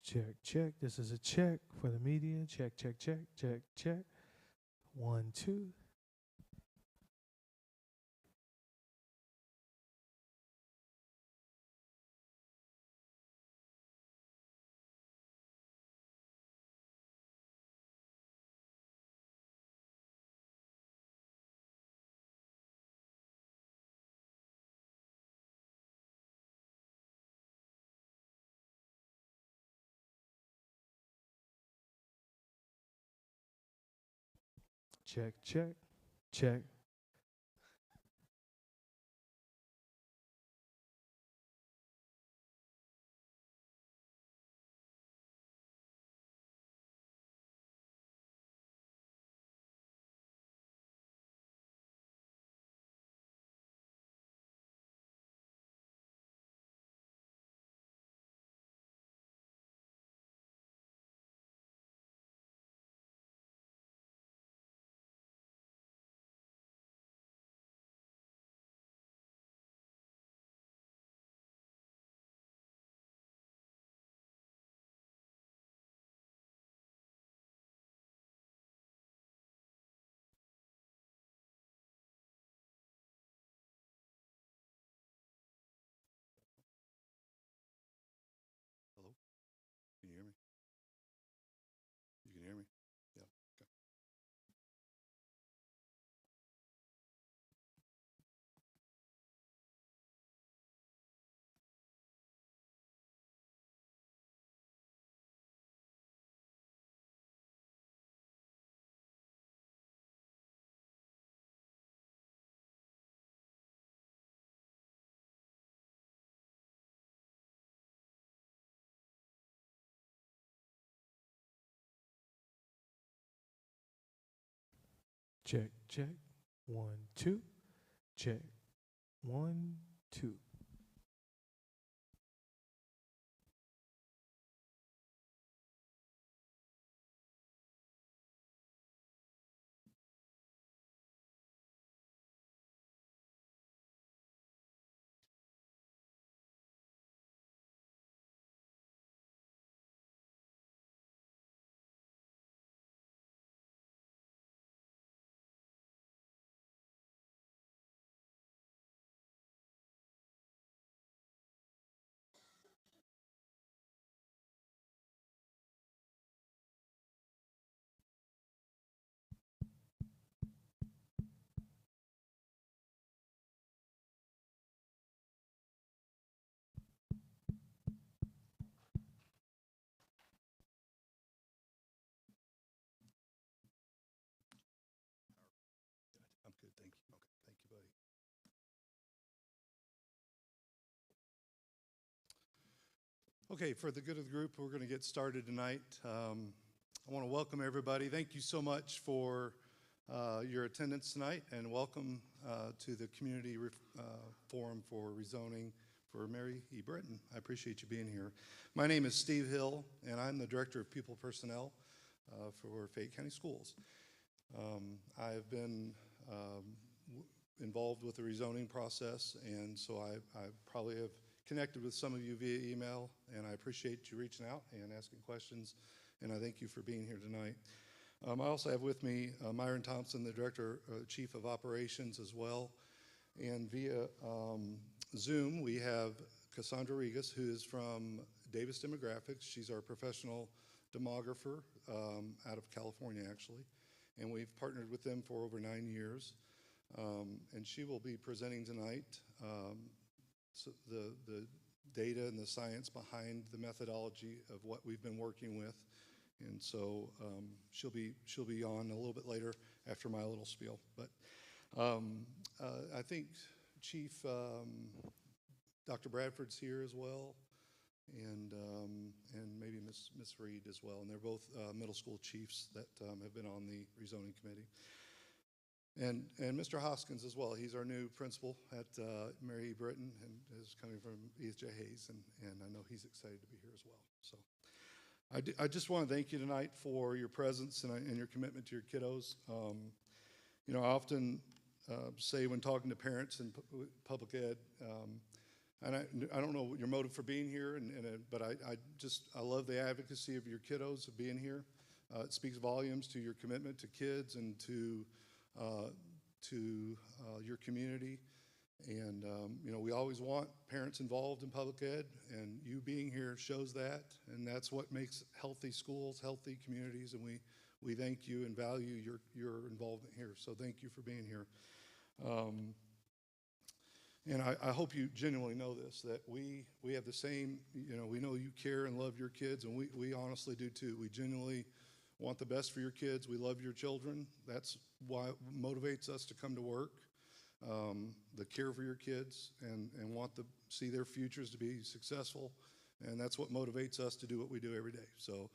Check, check. This is a check for the media. Check, check, check, check, check. 1, 2. Check, check, check. Hello? Can you hear me? You can hear me? Yeah. Okay. Check, check. 1, 2. Check. 1, 2. I'm good. Thank you. Okay. Thank you, buddy. Okay, for the good of the group, we're going to get started tonight. I want to welcome everybody. Thank you so much for your attendance tonight, and welcome to the Community Forum for Rezoning for Mary E. Britton. I appreciate you being here. My name is Steve Hill, and I'm the Director of People Personnel for Fayette County Schools. I've been involved with the rezoning process, and so I probably have connected with some of you via email, and I appreciate you reaching out and asking questions, and I thank you for being here tonight. I also have with me Myron Thompson, the Director, Chief of Operations as well, and via Zoom we have Cassandra Regas, who is from Davis Demographics. She's our professional demographer out of California, actually, and we've partnered with them for over 9 years. And she will be presenting tonight so the data and the science behind the methodology of what we've been working with. And so she'll be on a little bit later after my little spiel. But I think Chief Dr. Bradford's here as well, and maybe Miss Reed as well. And they're both middle school chiefs that have been on the rezoning committee. And Mr. Hoskins as well. He's our new principal at Mary E. Britton, and is coming from ESJ Hayes, and I know he's excited to be here as well. So I just want to thank you tonight for your presence and your commitment to your kiddos. I often say when talking to parents in public ed, And I don't know your motive for being here, but I love the advocacy of your kiddos of being here. It speaks volumes to your commitment to kids and to your community. And, we always want parents involved in public ed, and you being here shows that, and that's what makes healthy schools, healthy communities, and we thank you and value your involvement here. So thank you for being here. And I hope you genuinely know this, that we have the same, we know you care and love your kids, and we honestly do too. We genuinely want the best for your kids. We love your children. That's why it motivates us to come to work. The care for your kids and want to see their futures to be successful. And that's what motivates us to do what we do every day. So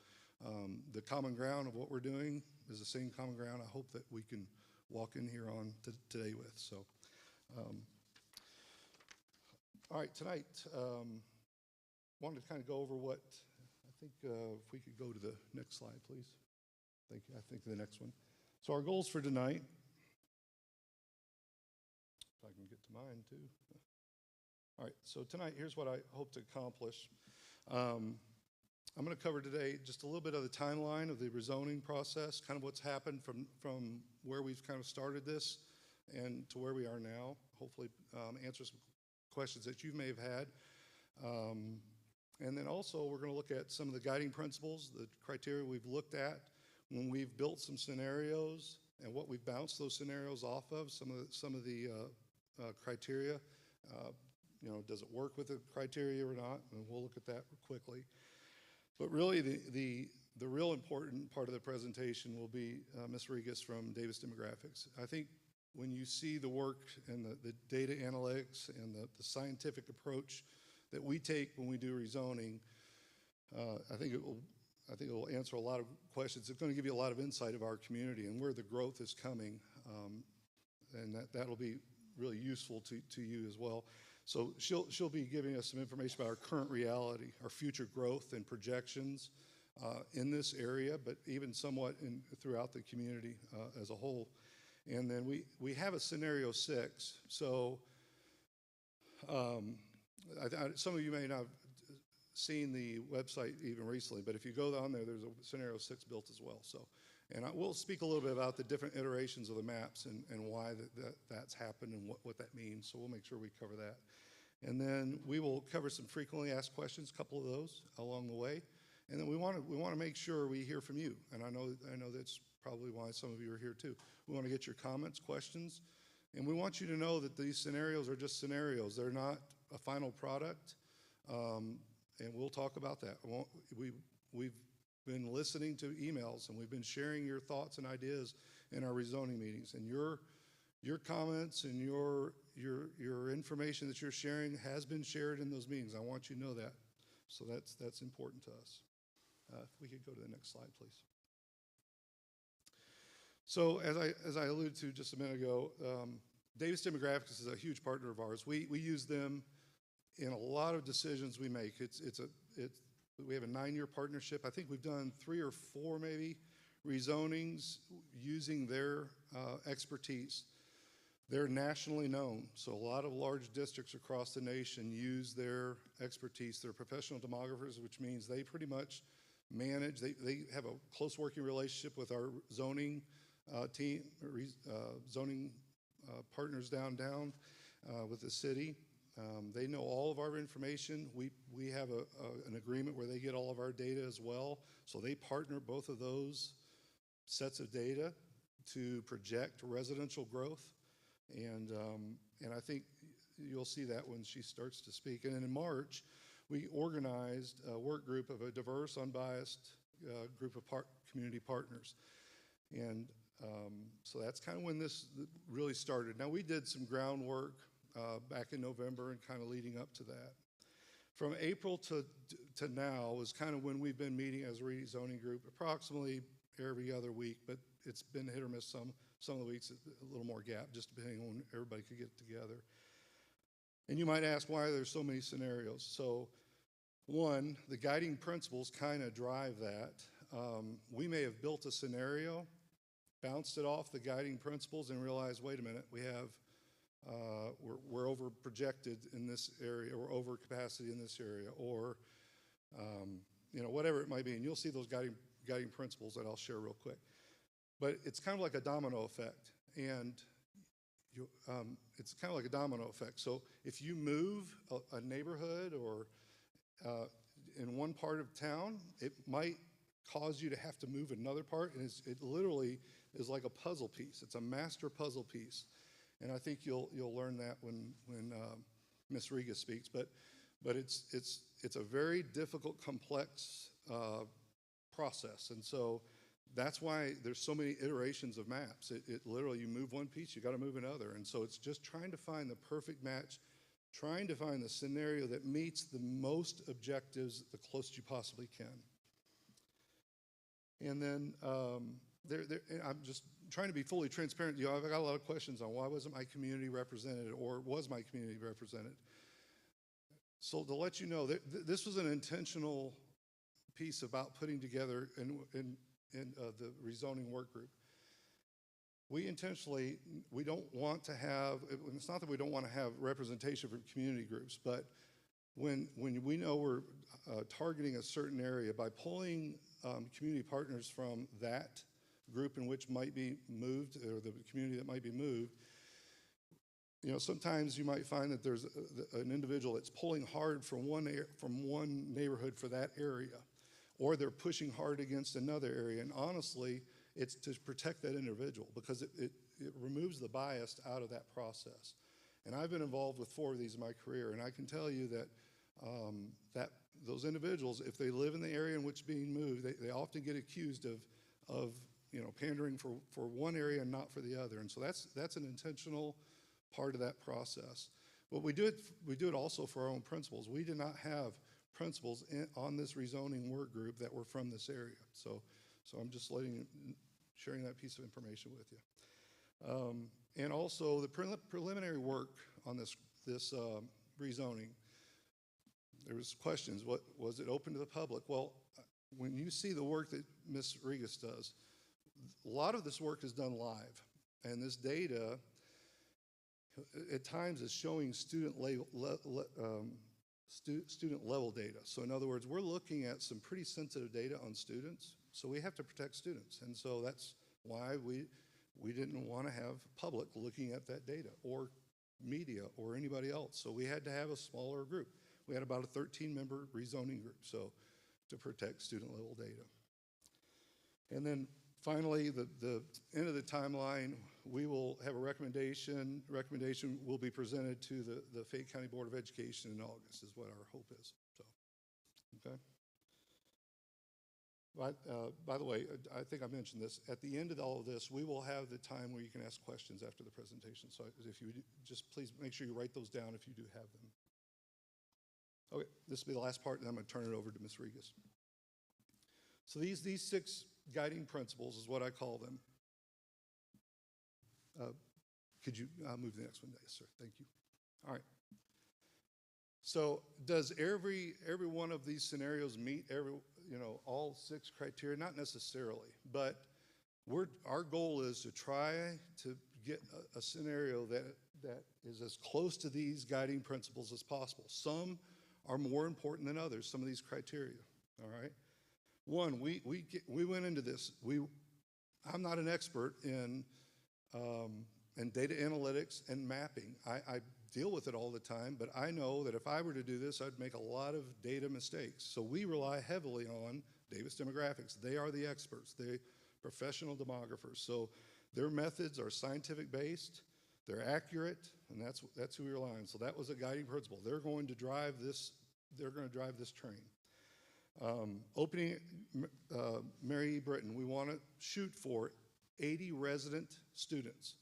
the common ground of what we're doing is the same common ground I hope that we can walk in here on today with. So, all right, tonight, wanted to kind of go over what, I think if we could go to the next slide, please. Thank you. I think the next one. So our goals for tonight, if I can get to mine too. All right, so tonight, here's what I hope to accomplish. I'm going to cover today just a little bit of the timeline of the rezoning process, kind of what's happened from where we've kind of started this and to where we are now. Hopefully answer some questions that you may have had. And then also we're going to look at some of the guiding principles, the criteria we've looked at when we've built some scenarios and what we've bounced those scenarios off of, some of the criteria. Does it work with the criteria or not? And we'll look at that quickly. But really the real important part of the presentation will be Ms. Regas from Davis Demographics. I think when you see the work and the data analytics and the scientific approach that we take when we do rezoning, I think it will answer a lot of questions. It's going to give you a lot of insight of our community and where the growth is coming, and that'll be really useful to you as well. So she'll be giving us some information about our current reality, our future growth and projections in this area, but even somewhat throughout the community as a whole. And then we have a scenario 6. So some of you may not have seen the website even recently, but if you go down there, there's a scenario 6 built as well. So, and we'll speak a little bit about the different iterations of the maps and why that's happened and what that means. So we'll make sure we cover that. And then we will cover some frequently asked questions, a couple of those along the way. And then we want to make sure we hear from you. And I know that's probably why some of you are here too. We want to get your comments, questions, and we want you to know that these scenarios are just scenarios. They're not a final product, and we'll talk about that. We've been listening to emails, and we've been sharing your thoughts and ideas in our rezoning meetings. And your comments and your information that you're sharing has been shared in those meetings. I want you to know that. So that's important to us. If we could go to the next slide, please. So as I alluded to just a minute ago, Davis Demographics is a huge partner of ours. We use them in a lot of decisions we make. We have a 9-year partnership. I think we've done 3 or 4 maybe rezonings using their expertise. They're nationally known, so a lot of large districts across the nation use their expertise. They're professional demographers, which means they pretty much manage, they have a close working relationship with our zoning team, zoning partners downtown with the city. They know all of our information. We have an agreement where they get all of our data as well. So they partner both of those sets of data to project residential growth. And I think you'll see that when she starts to speak. And then in March, we organized a work group of a diverse, unbiased group of community partners. And so that's kind of when this really started. Now, we did some groundwork back in November and kind of leading up to that. From April to now is kind of when we've been meeting as a rezoning group, approximately every other week, but it's been hit or miss some of the weeks, a little more gap, just depending on when everybody could get together. And you might ask why there's so many scenarios. So one, the guiding principles kind of drive that. We may have built a scenario, bounced it off the guiding principles and realized, wait a minute, we have we're over projected in this area, or over capacity in this area, or whatever it might be. And you'll see those guiding principles that I'll share real quick. But it's kind of like a domino effect, and it's kind of like a domino effect. So if you move a neighborhood or in one part of town, it might cause you to have to move another part, and it literally is like a puzzle piece. It's a master puzzle piece, and I think you'll learn that when Ms. Riga speaks. But it's a very difficult, complex process, and so that's why there's so many iterations of maps. It literally, you move one piece, you got to move another, and so it's just trying to find the perfect match, trying to find the scenario that meets the most objectives the closest you possibly can. And then I'm just trying to be fully transparent. I've got a lot of questions on why wasn't my community represented, or was my community represented? So to let you know, this was an intentional piece about putting together in the rezoning work group. We don't want to have, it's not that we don't want to have representation from community groups, but when we know we're targeting a certain area, by pulling community partners from that group in which might be moved, or the community that might be moved, sometimes you might find that there's an individual that's pulling hard from one neighborhood for that area, or they're pushing hard against another area. And honestly, it's to protect that individual, because it removes the bias out of that process. And I've been involved with 4 of these in my career, and I can tell you that those individuals, if they live in the area in which being moved, they often get accused of pandering for one area and not for the other. And so that's an intentional part of that process. But we do it also for our own principals. We did not have principals on this rezoning work group that were from this area. So I'm just sharing that piece of information with you. And also the preliminary work on this rezoning. There was questions. What was it open to the public? Well, when you see the work that Ms. Regas does, a lot of this work is done live, and this data at times is showing student level data. So in other words, we're looking at some pretty sensitive data on students, so we have to protect students. And so that's why we didn't want to have public looking at that data, or media, or anybody else. So we had to have a smaller group. We had about a 13-member rezoning group, so to protect student level data. And then finally, the end of the timeline, we will have a recommendation. Recommendation will be presented to the Fayette County Board of Education in August, is what our hope is. So, okay. By the way, I think I mentioned this. At the end of all of this, we will have the time where you can ask questions after the presentation. So if you just please make sure you write those down if you do have them. Okay, this will be the last part, and I'm going to turn it over to Ms. Regas. So these 6 guiding principles is what I call them. Could you move to the next one? Yes, sir. Thank you. All right. So does every one of these scenarios meet all 6 criteria? Not necessarily, but our goal is to try to get a scenario that is as close to these guiding principles as possible. Some are more important than others, some of these criteria, all right? One, we went into this. I'm not an expert in data analytics and mapping. I deal with it all the time, but I know that if I were to do this, I'd make a lot of data mistakes. So we rely heavily on Davis Demographics. They are the experts. They're professional demographers. So their methods are scientific based, they're accurate, and that's who we rely on. So that was a guiding principle. They're going to drive this train. Opening Mary Britton, we want to shoot for 80 resident students.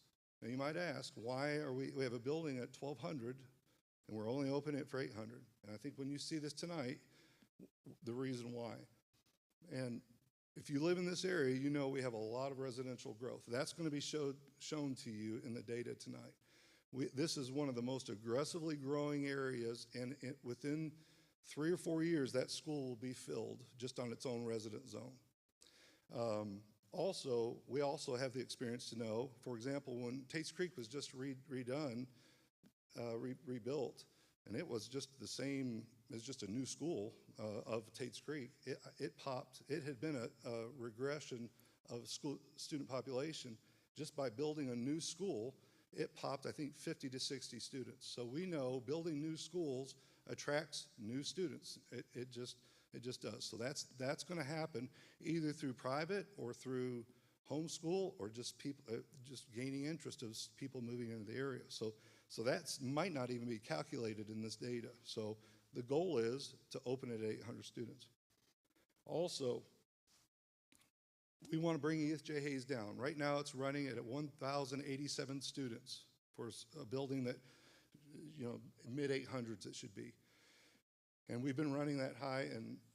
Now you might ask, why are we have a building at 1,200 and we're only opening it for 800? And I think when you see this tonight, the reason why. And if you live in this area, you know we have a lot of residential growth. That's going to be shown to you in the data tonight. This is one of the most aggressively growing areas, and within 3 or 4 years, that school will be filled just on its own resident zone. We also have the experience to know, for example, when Tate's Creek was just redone, rebuilt, and it was just the same as just a new school of Tate's Creek. It popped. It had been a regression of student population just by building a new school. It popped, I think, 50 to 60 students. So we know building new schools attracts new students. It just does. So that's going to happen either through private or through homeschool, or just people just gaining interest of people moving into the area. So that might not even be calculated in this data. So the goal is to open it at 800 students. Also, we want to bring ESJ Hayes down. Right now it's running at 1,087 students for a building that, you know, mid 800s it should be. And we've been running that high,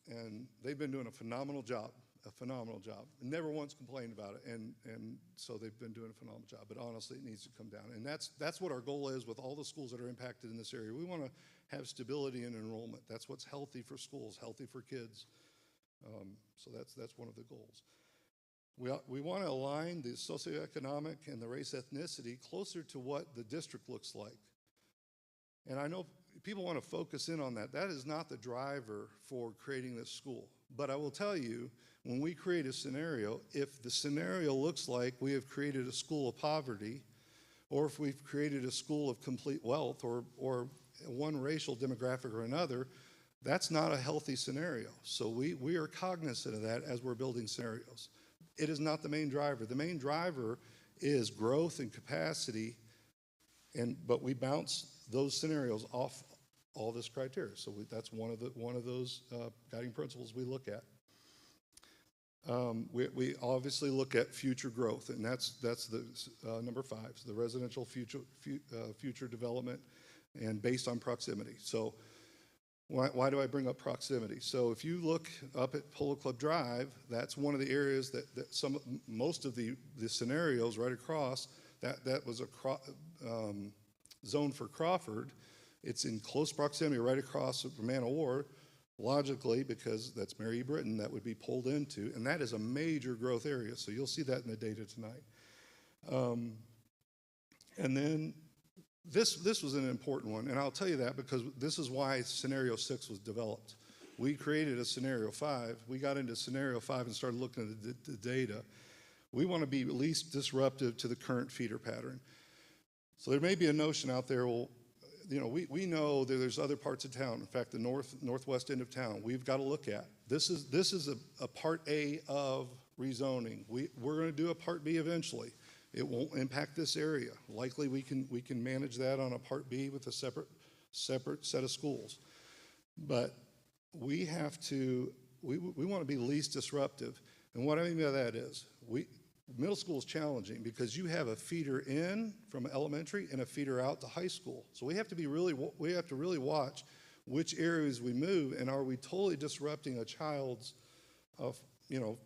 and they've been doing a phenomenal job. Never once complained about it, and so they've been doing a phenomenal job. But honestly, it needs to come down, and that's what our goal is with all the schools that are impacted in this area. We want to have stability in enrollment. That's what's healthy for schools, healthy for kids. So that's one of the goals. We want to align the socioeconomic and the race ethnicity closer to what the district looks like. And I know people want to focus in on that. That is not the driver for creating this school. But I will tell you, when we create a scenario, if the scenario looks like we have created a school of poverty, or if we've created a school of complete wealth, or one racial demographic or another, that's not a healthy scenario. So we are cognizant of that as we're building scenarios. It is not the main driver. The main driver is growth and capacity, but we bounce those scenarios off all this criteria. So that's one of those guiding principles we look at. We obviously look at future growth, and that's the number 5, so the residential future development, and based on proximity. So why do I bring up proximity? So if you look up at Polo Club Drive, that's one of the areas that most of the scenarios right across, that was a zone for Crawford. It's in close proximity right across from Man-O-War, logically, because that's Mary E. Britton that would be pulled into, and that is a major growth area. So you'll see that in the data tonight. And then this was an important one, and I'll tell you that because this is why scenario 6 was developed. We created a scenario 5. We got into scenario 5 and started looking at the data. We want to be least disruptive to the current feeder pattern. So there may be a notion out there, well, you know, we know that there's other parts of town. In fact, the northwest end of town, we've got to look at. This is a part A of rezoning. We're going to do a part B eventually. It won't impact this area. Likely we can manage that on a part B with a separate set of schools. But we have to, we want to be least disruptive. And what I mean by that is, middle school is challenging because you have a feeder in from elementary and a feeder out to high school. So we have to really watch which areas we move, and are we totally disrupting a child's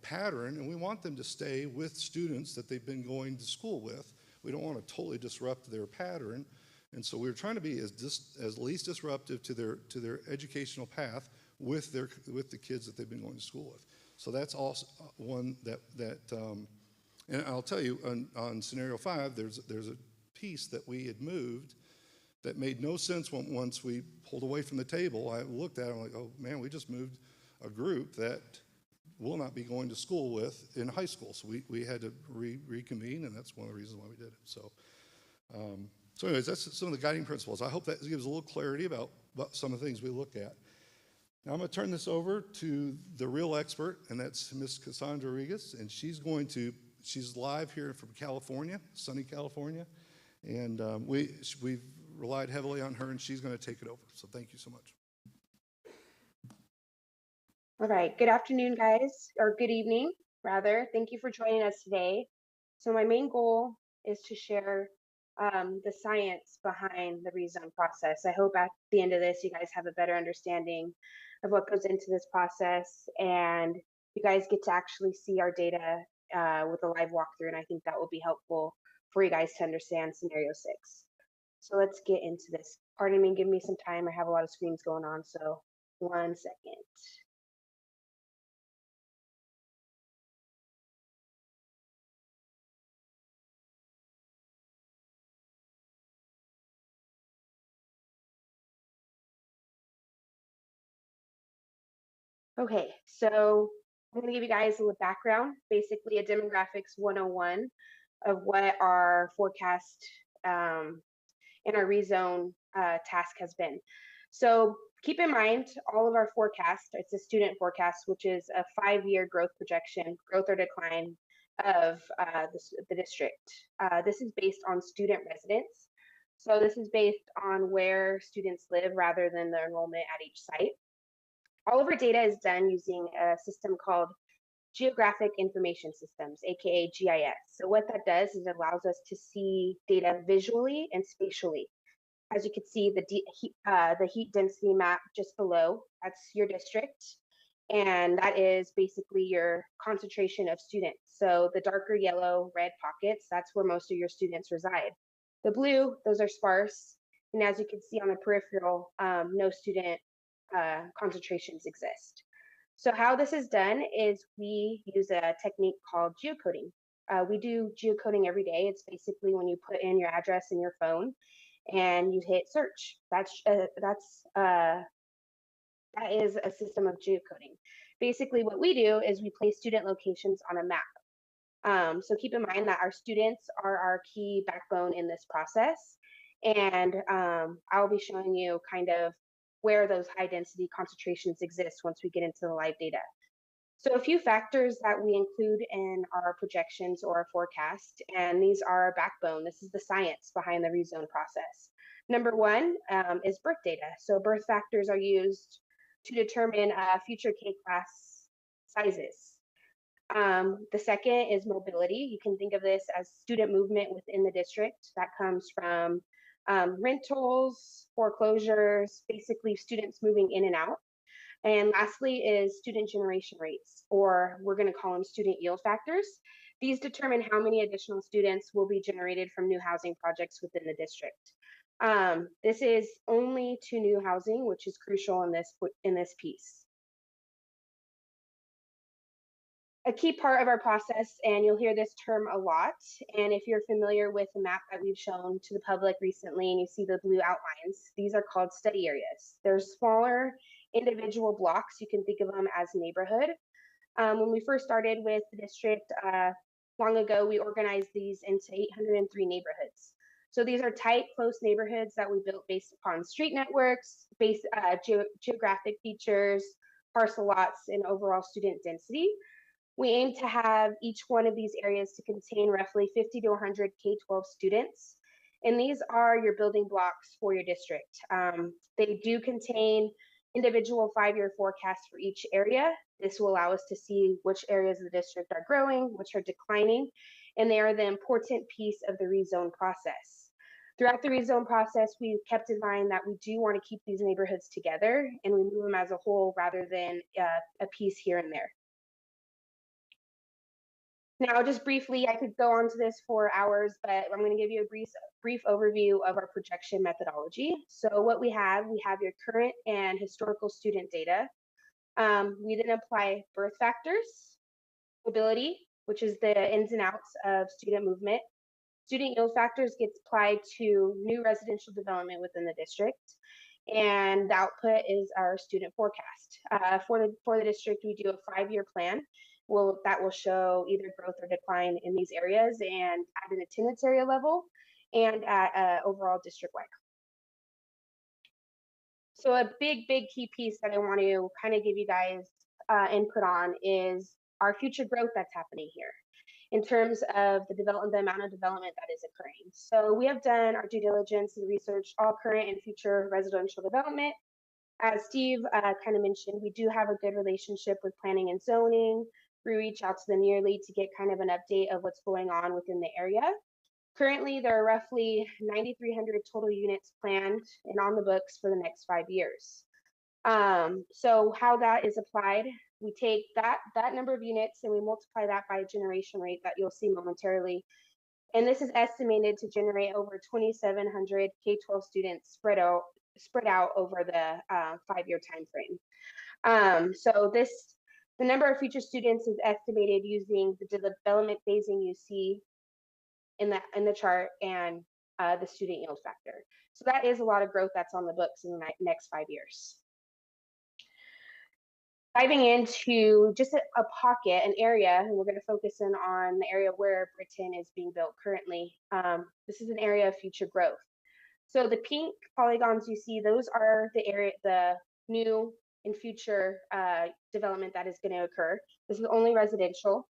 pattern, and we want them to stay with students that they've been going to school with. We don't want to totally disrupt their pattern, and so we're trying to be as least disruptive to their educational path with the kids that they've been going to school with. So that's also one that and I'll tell you, on scenario 5, there's a piece that we had moved that made no sense once we pulled away from the table. I looked at it, I'm like, oh man, we just moved a group that will not be going to school with in high school. So we had to reconvene, and that's one of the reasons why we did it. So anyways, that's some of the guiding principles. I hope that gives a little clarity about some of the things we look at. Now I'm going to turn this over to the real expert, and that's Ms. Cassandra Rodriguez, and she's live here from California, sunny California, and we've relied heavily on her, and she's going to take it over. So thank you so much. All right, good afternoon, guys, or good evening, rather. Thank you for joining us today. So my main goal is to share the science behind the rezone process. I hope at the end of this, you guys have a better understanding of what goes into this process, and you guys get to actually see our data with a live walkthrough, and I think that will be helpful for you guys to understand scenario 6. So let's get into this. Pardon me, give me some time. I have a lot of screens going on, so 1 second. Okay, so I'm going to give you guys a little background, basically a demographics 101 of what our forecast and our rezone task has been. So keep in mind all of our forecast, it's a student forecast, which is a 5-year growth projection, growth or decline of the district. This is based on student residence. So this is based on where students live rather than the enrollment at each site. All of our data is done using a system called Geographic Information Systems, aka GIS. So what that does is it allows us to see data visually and spatially. As you can see, the heat density map just below, that's your district. And that is basically your concentration of students. So the darker yellow, red pockets, that's where most of your students reside. The blue, those are sparse. And as you can see on the peripheral, no student concentrations exist. So how this is done is we use a technique called geocoding. We do geocoding every day. It's basically when you put in your address in your phone and you hit search. That is a system of geocoding. Basically, what we do is we place student locations on a map. So keep in mind that our students are our key backbone in this process. And I'll be showing you kind of where those high density concentrations exist once we get into the live data. So a few factors that we include in our projections or our forecast, and these are our backbone. This is the science behind the rezone process. Number one is birth data. So birth factors are used to determine future K-class sizes. The second is mobility. You can think of this as student movement within the district. That comes from rentals, foreclosures, basically students moving in and out. And lastly is student generation rates, or we're going to call them student yield factors. These determine how many additional students will be generated from new housing projects within the district. This is only to new housing, which is crucial in this piece. A key part of our process, and you'll hear this term a lot, and if you're familiar with the map that we've shown to the public recently and you see the blue outlines, these are called study areas. They're smaller individual blocks. You can think of them as neighborhood. When we first started with the district long ago, we organized these into 803 neighborhoods. So these are tight, close neighborhoods that we built based upon street networks, geographic features, parcel lots, and overall student density. We aim to have each one of these areas to contain roughly 50 to 100 K-12 students. And these are your building blocks for your district. They do contain individual 5-year forecasts for each area. This will allow us to see which areas of the district are growing, which are declining, and they are the important piece of the rezone process. Throughout the rezone process, we've kept in mind that we do want to keep these neighborhoods together and we move them as a whole rather than a piece here and there. Now, just briefly, I could go on to this for hours, but I'm going to give you a brief overview of our projection methodology. So what we have your current and historical student data. We then apply birth factors, mobility, which is the ins and outs of student movement. Student yield factors gets applied to new residential development within the district. And the output is our student forecast. For the district, we do a 5-year plan that will show either growth or decline in these areas and at an attendance area level and at overall district-wide. So a big key piece that I want to kind of give you guys input on is our future growth that's happening here in terms of the amount of development that is occurring. So we have done our due diligence and researched all current and future residential development. As Steve kind of mentioned, we do have a good relationship with planning and zoning. We reach out to them yearly to get kind of an update of what's going on within the area. Currently, there are roughly 9,300 total units planned and on the books for the next 5 years. So how that is applied, we take that number of units and we multiply that by a generation rate that you'll see momentarily. And this is estimated to generate over 2,700 K-12 students spread out over the 5-year time frame. So the number of future students is estimated using the development phasing you see in the chart and the student yield factor. So that is a lot of growth that's on the books in the next 5 years. Diving into just a pocket, an area, and we're going to focus in on the area where Britton is being built currently. This is an area of future growth. So the pink polygons you see, those are the new and future development that is going to occur. This is only residential.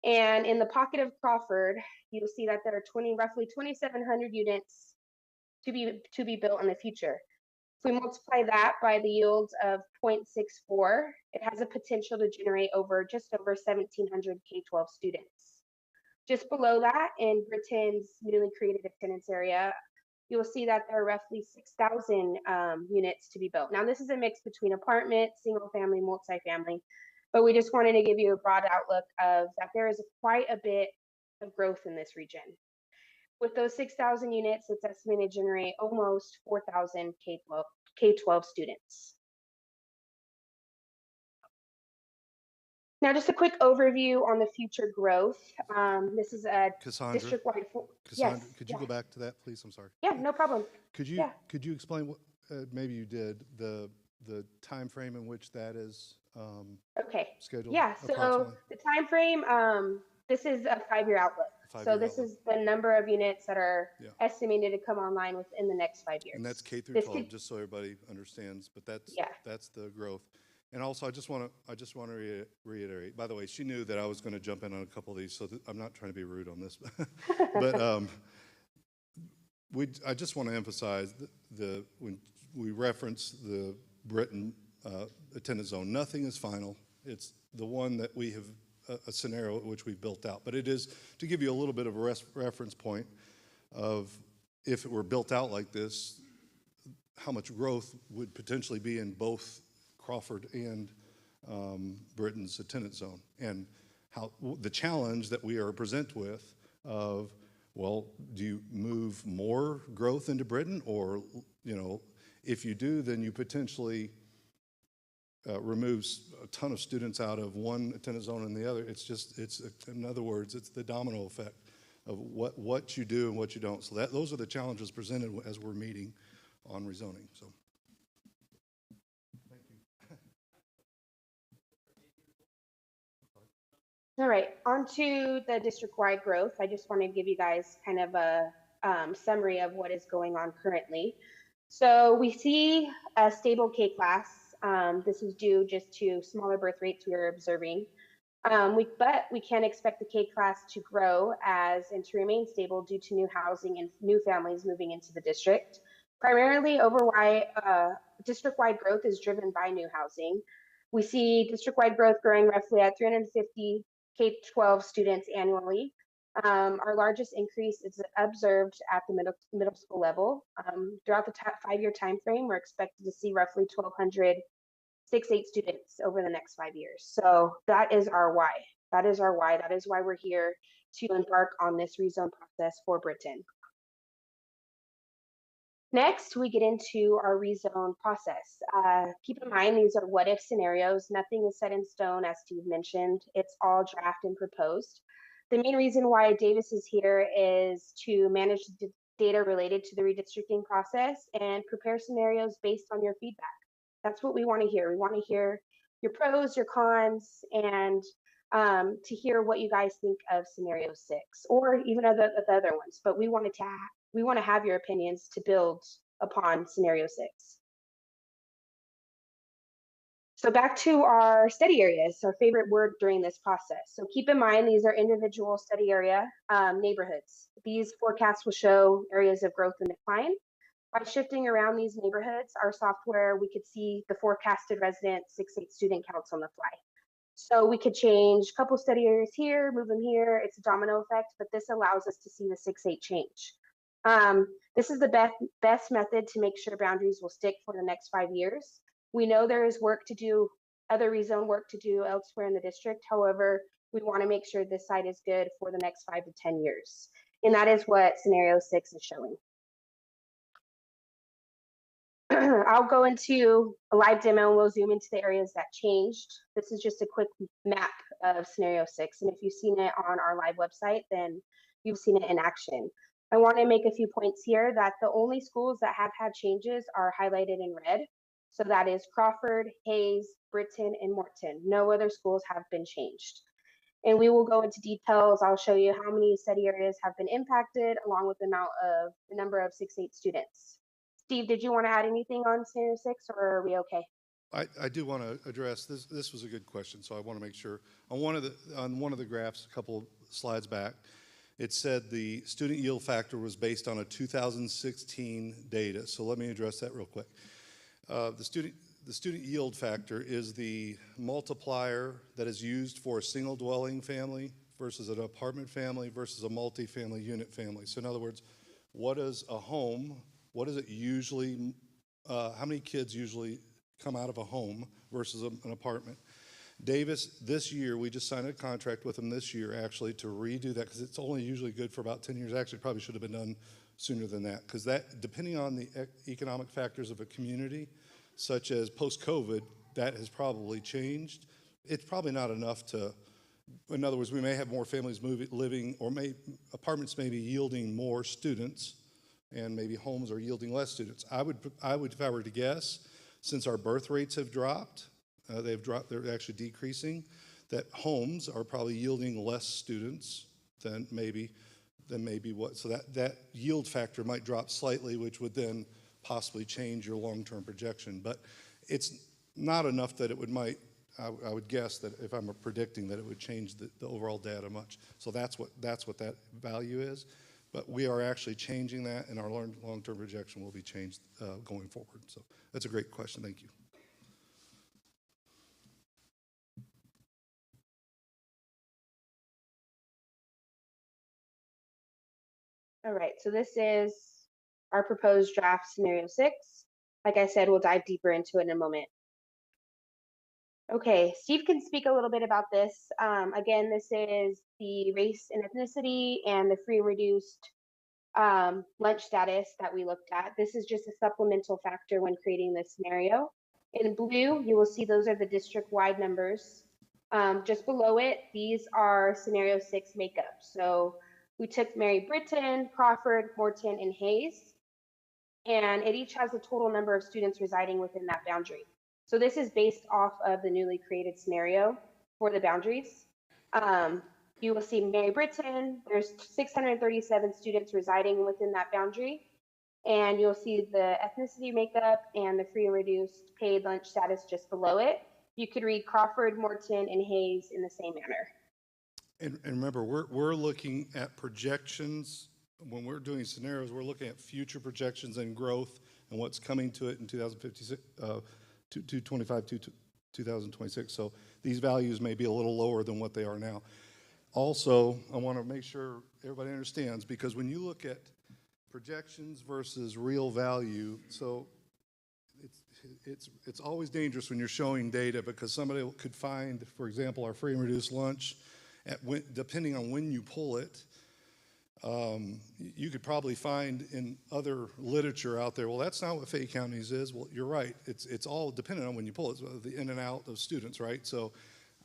And in the pocket of Crawford, you'll see that there are roughly 2,700 units to be built in the future. If we multiply that by the yields of 0.64, it has a potential to generate just over 1,700 K-12 students. Just below that, in Britton's newly created attendance area, you'll see that there are roughly 6,000 units to be built. Now, this is a mix between apartment, single family, multifamily, but we just wanted to give you a broad outlook of that there is quite a bit of growth in this region. With those 6,000 units, it's estimated to generate almost 4,000 K-12 students. Now, just a quick overview on the future growth. This is a district-wide. Cassandra, could you go back to that, please? I'm sorry. Yeah, no problem. Could you explain what maybe you did the time frame in which that is scheduled? Yeah. So the time frame. This is a 5-year outlook. This is the number of units that are estimated to come online within the next 5 years. And that's K through 12, just so everybody understands. But that's the growth. And also, I just want to reiterate. By the way, she knew that I was going to jump in on a couple of these, so I'm not trying to be rude on this. But I just want to emphasize when we reference the Britton attendance zone, nothing is final. It's the one that we have a scenario at which we've built out. But it is to give you a little bit of a reference point of if it were built out like this, how much growth would potentially be in both Crawford and Britton's attendance zone, and how the challenge that we are presented with of, well, do you move more growth into Britton, or, if you do, then you potentially removes a ton of students out of one attendance zone and the other. In other words, it's the domino effect of what you do and what you don't. So those are the challenges presented as we're meeting on rezoning. So. All right, on to the district-wide growth. I just want to give you guys kind of a summary of what is going on currently. So we see a stable K class. This is due just to smaller birth rates we are observing. But we can expect the K class to grow and to remain stable due to new housing and new families moving into the district. Primarily, district-wide growth is driven by new housing. We see district-wide growth growing roughly at 350 K-12 students annually. Our largest increase is observed at the middle school level. Throughout the 5-year time frame, we're expected to see roughly 1,200 6-8 students over the next 5 years. So that is our why. That is our why. That is why we're here to embark on this rezone process for Britton. Next, we get into our rezone process. Keep in mind, these are what-if scenarios. Nothing is set in stone, as Steve mentioned. It's all draft and proposed. The main reason why Davis is here is to manage the data related to the redistricting process and prepare scenarios based on your feedback. That's what we want to hear. We want to hear your pros, your cons, and to hear what you guys think of scenario 6 or even the other ones. But we want to have your opinions to build upon scenario 6. So back to our study areas, our favorite word during this process. So keep in mind, these are individual study area neighborhoods. These forecasts will show areas of growth and decline. By shifting around these neighborhoods, our software, we could see the forecasted resident 6-8 student counts on the fly. So we could change a couple study areas here, move them here. It's a domino effect, but this allows us to see the 6-8 change. This is the best method to make sure boundaries will stick for the next 5 years. We know there is work to do, other rezone work to do elsewhere in the district. However, we want to make sure this site is good for the next 5 to 10 years. And that is what scenario 6 is showing. I'll go into a live demo and we'll zoom into the areas that changed. This is just a quick map of scenario 6. And if you've seen it on our live website, then you've seen it in action. I want to make a few points here that the only schools that have had changes are highlighted in red. So that is Crawford, Hayes, Britton, and Morton. No other schools have been changed. And we will go into details. I'll show you how many study areas have been impacted, along with the number of 6-8 students. Steve, did you want to add anything on scenario 6, or are we okay? I do want to address this. This was a good question, so I want to make sure. On one of the graphs, a couple slides back, it said the student yield factor was based on a 2016 data. So let me address that real quick. The student yield factor is the multiplier that is used for a single dwelling family versus an apartment family versus a multifamily unit family. So in other words, what is a home? What is it usually? How many kids usually come out of a home versus an apartment? Davis, this year, we just signed a contract with them this year actually to redo that, because it's only usually good for about 10 years. Actually, probably should have been done sooner than that, because that, depending on the economic factors of a community, such as post-COVID, that has probably changed. It's probably not enough to, in other words, we may have more families living, or apartments may be yielding more students, and maybe homes are yielding less students. I would, if I were to guess, since our birth rates have dropped, they're actually decreasing, that homes are probably yielding less students than maybe what, so that yield factor might drop slightly, which would then possibly change your long-term projection. But it's not enough that it I would guess that if I'm predicting that it would change the overall data much. So that's what that value is. But we are actually changing that, and our long-term projection will be changed going forward. So that's a great question. Thank you. All right, so this is our proposed draft scenario 6. Like I said, we'll dive deeper into it in a moment. Okay, Steve can speak a little bit about this. Again, this is the race and ethnicity and the free and reduced lunch status that we looked at. This is just a supplemental factor when creating this scenario. In blue, you will see those are the district-wide numbers. Just below it, these are scenario 6 makeup. So we took Mary Britton, Crawford, Morton, and Hayes, and it each has a total number of students residing within that boundary. So this is based off of the newly created scenario for the boundaries. You will see Mary Britton, there's 637 students residing within that boundary. And you'll see the ethnicity makeup and the free and reduced paid lunch status just below it. You could read Crawford, Morton, and Hayes in the same manner. And remember, we're looking at projections. When we're doing scenarios, we're looking at future projections and growth and what's coming to it in 2056, 2025 to 2026. So these values may be a little lower than what they are now. Also, I want to make sure everybody understands, because when you look at projections versus real value, so it's always dangerous when you're showing data, because somebody could find, for example, our free and reduced lunch, depending on when you pull it, you could probably find in other literature out there, well, that's not what Fayette County's is. Well, you're right. It's all dependent on when you pull it, the in and out of students, right? So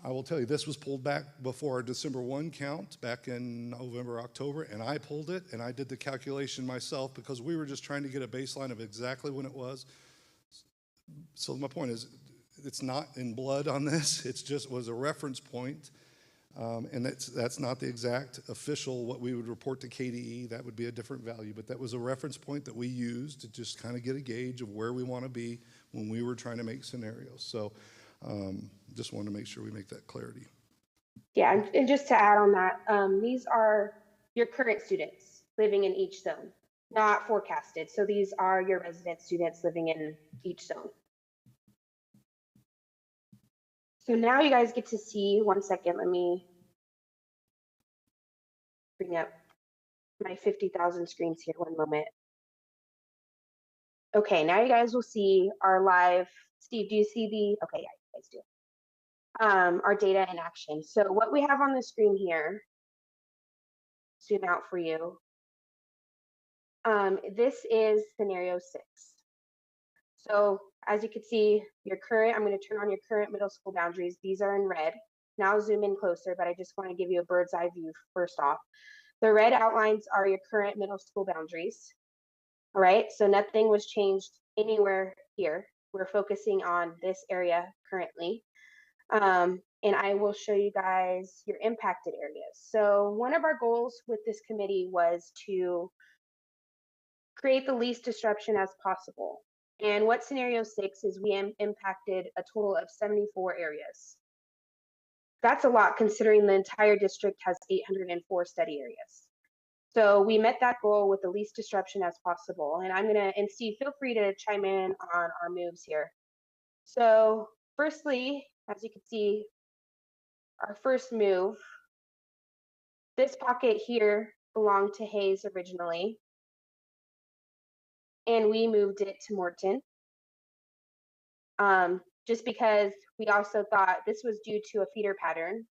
I will tell you, this was pulled back before our December 1 count back in November, October, and I pulled it, and I did the calculation myself, because we were just trying to get a baseline of exactly when it was. So my point is, it's not in blood on this. It just was a reference point. And that's not the exact official, what we would report to KDE. That would be a different value, but that was a reference point that we used to just kind of get a gauge of where we want to be when we were trying to make scenarios. So just wanted to make sure we make that clarity. Yeah, and just to add on that, these are your current students living in each zone, not forecasted. So these are your resident students living in each zone. So now you guys get to see, one second, let me bring up my 50,000 screens here, one moment. Okay, now you guys will see our live, Steve, do you see the, okay, yeah, you guys do. Our data in action. So what we have on the screen here, zoom out for you. This is scenario 6. So as you can see, your current, I'm going to turn on your current middle school boundaries. These are in red. Now zoom in closer, but I just want to give you a bird's eye view first off. The red outlines are your current middle school boundaries. All right, so nothing was changed anywhere here. we're focusing on this area currently. And I will show you guys your impacted areas. So one of our goals with this committee was to create the least disruption as possible. And what scenario 6 is we impacted a total of 74 areas. That's a lot considering the entire district has 804 study areas. So we met that goal with the least disruption as possible. And and Steve, feel free to chime in on our moves here. So firstly, as you can see, our first move, this pocket here belonged to Hayes originally, and we moved it to Morton. Just because we also thought this was due to a feeder pattern.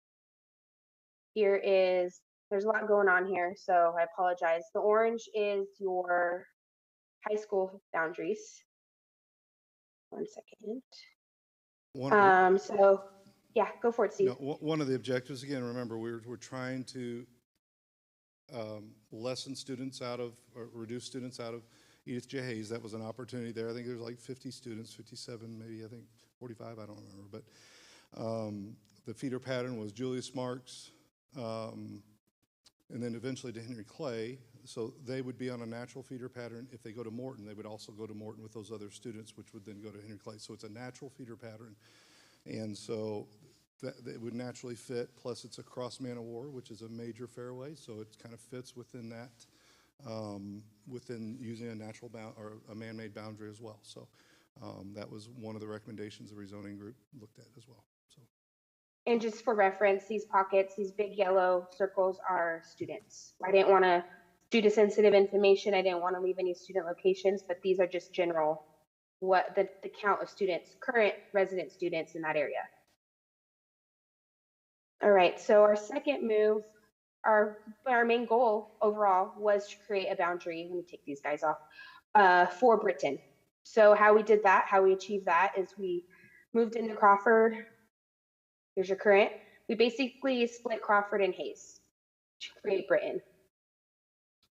There's a lot going on here, so I apologize. The orange is your high school boundaries. One second. So yeah, go for it, Steve. One of the objectives, again, remember, we're trying to lessen students out of, or reduce students out of Edith J. Hayes. That was an opportunity there. I think there's like 50 students, 57, maybe, I think 45, I don't remember. But the feeder pattern was Julius Marks, and then eventually to Henry Clay. So they would be on a natural feeder pattern. If they go to Morton, they would also go to Morton with those other students, which would then go to Henry Clay. So it's a natural feeder pattern. And so that it would naturally fit, plus it's across Man of War, which is a major fairway, so it kind of fits within that, within using a natural or a man-made boundary as well. So that was one of the recommendations the rezoning group looked at as well. So. And just for reference, these pockets, these big yellow circles are students. I didn't want to, due to sensitive information, I didn't want to leave any student locations, but these are just general, what the count of students, current resident students in that area. All right, so our second move, our main goal overall was to create a boundary. Let me take these guys off, for Britton. So how we did that, how we achieved that is we moved into Crawford. Here's your current. We basically split Crawford and Hayes to create Britton.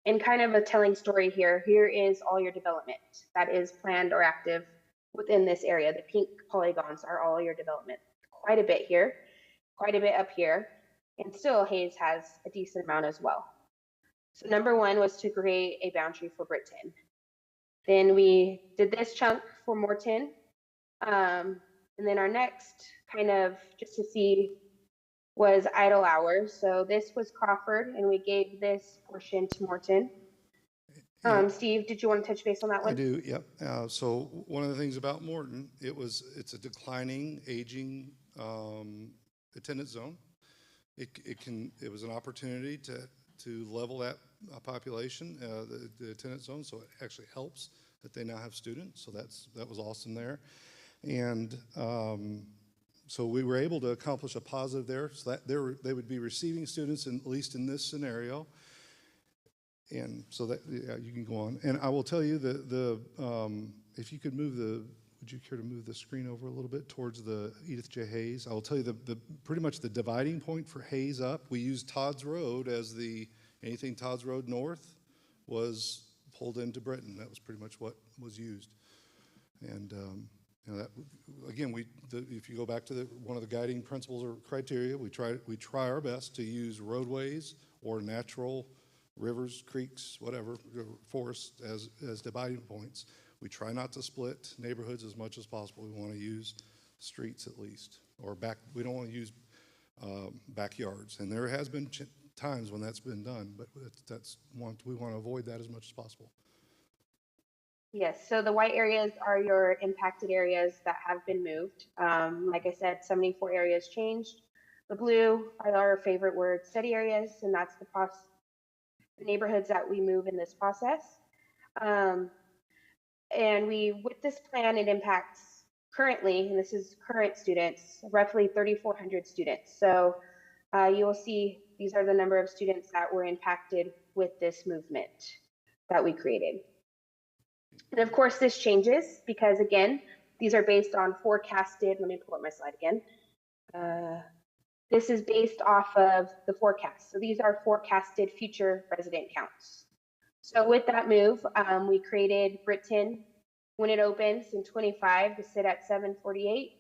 And kind of a telling story here, here is all your development that is planned or active within this area. The pink polygons are all your development. Quite a bit here, quite a bit up here, and still Hayes has a decent amount as well. So number one was to create a boundary for Britton. Then we did this chunk for Morton. And then our next kind of just to see was idle hours. So this was Crawford, and we gave this portion to Morton. Steve, did you want to touch base on that one? I do, yep. So one of the things about Morton, it's a declining, aging attendance zone. It was an opportunity to level that population, the attendance zone, so it actually helps that they now have students. So that was awesome there. And so we were able to accomplish a positive there. So that they would be receiving students, at least in this scenario. And so that, yeah, you can go on. And I will tell you that if you could would you care to move the screen over a little bit towards the Edith J. Hayes? I will tell you pretty much the dividing point for Hayes up. We used Todd's Road as anything Todd's Road north was pulled into Britton. That was pretty much what was used. And you know, that, again, if you go back to one of the guiding principles or criteria, we try our best to use roadways or natural rivers, creeks, whatever, forests as dividing points. We try not to split neighborhoods as much as possible. We want to use streets at least, or we don't want to use backyards. And there has been times when that's been done, but we want to avoid that as much as possible. Yes, so the white areas are your impacted areas that have been moved. Like I said, 74 areas changed. The blue are our favorite word, study areas, and that's the neighborhoods that we move in this process. And with this plan, it impacts currently, and this is current students, roughly 3,400 students. So you will see these are the number of students that were impacted with this movement that we created. And of course, this changes because, again, these are based on forecasted, let me pull up my slide again. This is based off of the forecast. So these are forecasted future resident counts. So with that move, we created Britton when it opens in 25 to sit at 748,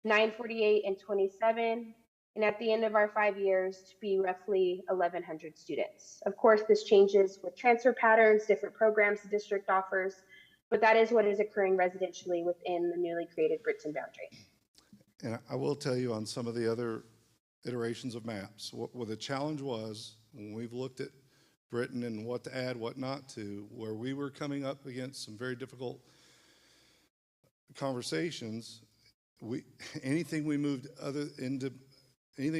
948 in 27, and at the end of our 5 years to be roughly 1,100 students. Of course, this changes with transfer patterns, different programs the district offers, but that is what is occurring residentially within the newly created Britton boundary. And I will tell you on some of the other iterations of maps, what the challenge was when we've looked at Britton and what to add, what not to, where we were coming up against some very difficult conversations. Anything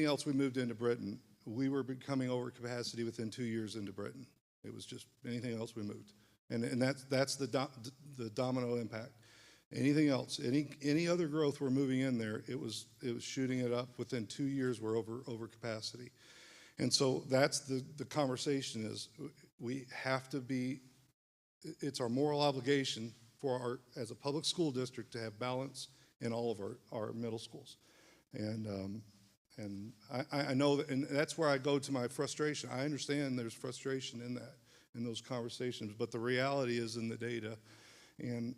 else we moved into Britton, we were becoming over capacity within 2 years into Britton. It was just anything else we moved, and that's the domino impact. Anything else, any other growth we're moving in there, it was shooting it up within 2 years. We're over capacity, and so that's the conversation is we have to be. It's our moral obligation for as a public school district to have balance in all of our middle schools, and I know that, and that's where I go to my frustration. I understand there's frustration in those conversations, but the reality is in the data. And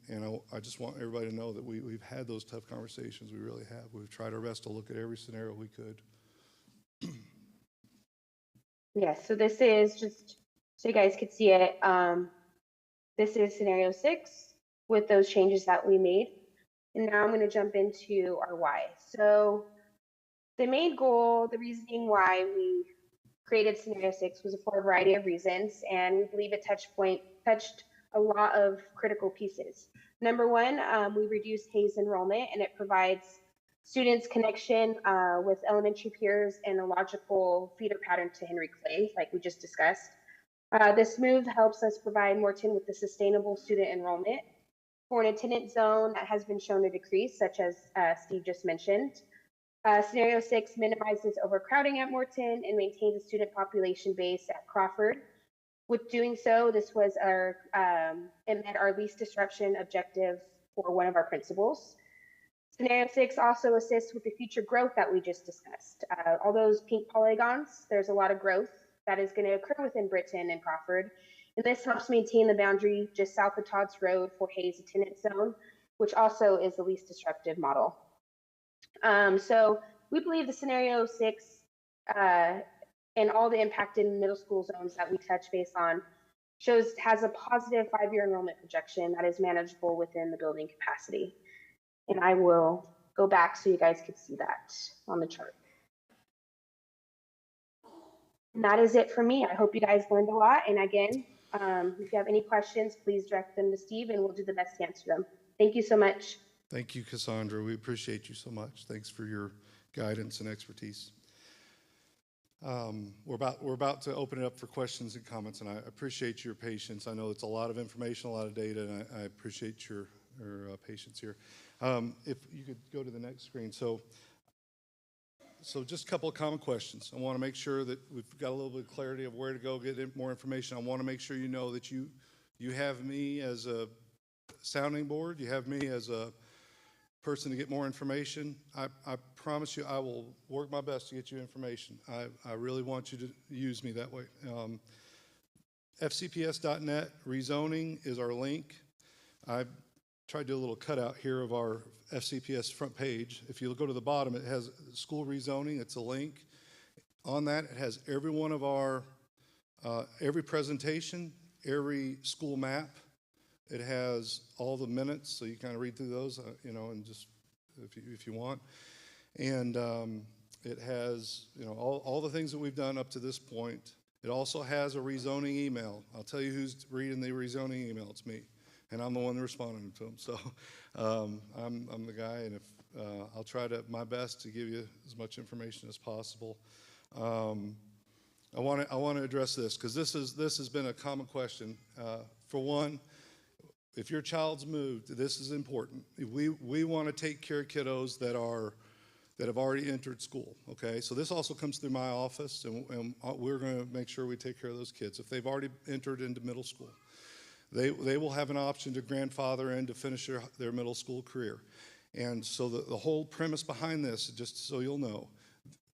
I just want everybody to know that we've had those tough conversations. We really have. We've tried our best to look at every scenario we could. Yes, so this is just so you guys could see it. This is scenario 6 with those changes that we made. And now I'm going to jump into our why. So the main goal, the reasoning why we created scenario 6 was for a variety of reasons, and we believe it touched a lot of critical pieces. Number one, we reduced Hayes enrollment, and it provides students connection with elementary peers and a logical feeder pattern to Henry Clay, like we just discussed. This move helps us provide Morton with a sustainable student enrollment for an attendance zone that has been shown to decrease, such as Steve just mentioned. Scenario 6 minimizes overcrowding at Morton and maintains a student population base at Crawford. With doing so, this was it met our least disruption objective for one of our principals. Scenario 6 also assists with the future growth that we just discussed. All those pink polygons, there's a lot of growth that is going to occur within Britton and Crawford. And this helps maintain the boundary just south of Todd's Road for Hayes attendance zone, which also is the least disruptive model. So we believe the scenario 6 and all the impacted middle school zones that we touch base on has a positive 5-year enrollment projection that is manageable within the building capacity. And I will go back so you guys can see that on the chart. And that is it for me. I hope you guys learned a lot. And again, if you have any questions, please direct them to Steve and we'll do the best to answer them. Thank you so much. Thank you, Cassandra. We appreciate you so much. Thanks for your guidance and expertise. We're about to open it up for questions and comments, and I appreciate your patience. I know it's a lot of information, a lot of data, and I appreciate your patience here. If you could go to the next screen. So just a couple of common questions. I want to make sure that we've got a little bit of clarity of where to go get more information. I want to make sure you know that you have me as a sounding board. You have me as a person to get more information. I promise you I will work my best to get you information. I really want you to use me that way. FCPS.net, rezoning is our link. I tried to do a little cutout here of our FCPS front page. If you go to the bottom, it has school rezoning. It's a link. On that, it has every one of our, every presentation, every school map. It has all the minutes, so you kind of read through those, and just if you want. And it has, all the things that we've done up to this point. It also has a rezoning email. I'll tell you who's reading the rezoning email. It's me, and I'm the one responding to them. So I'm the guy, and if I'll try my best to give you as much information as possible. I want to address this because this has been a common question. For one, if your child's moved, this is important. We want to take care of kiddos that have already entered school, okay? So this also comes through my office, and we're going to make sure we take care of those kids. If they've already entered into middle school, they will have an option to grandfather in to finish their middle school career. And so the whole premise behind this, just so you'll know,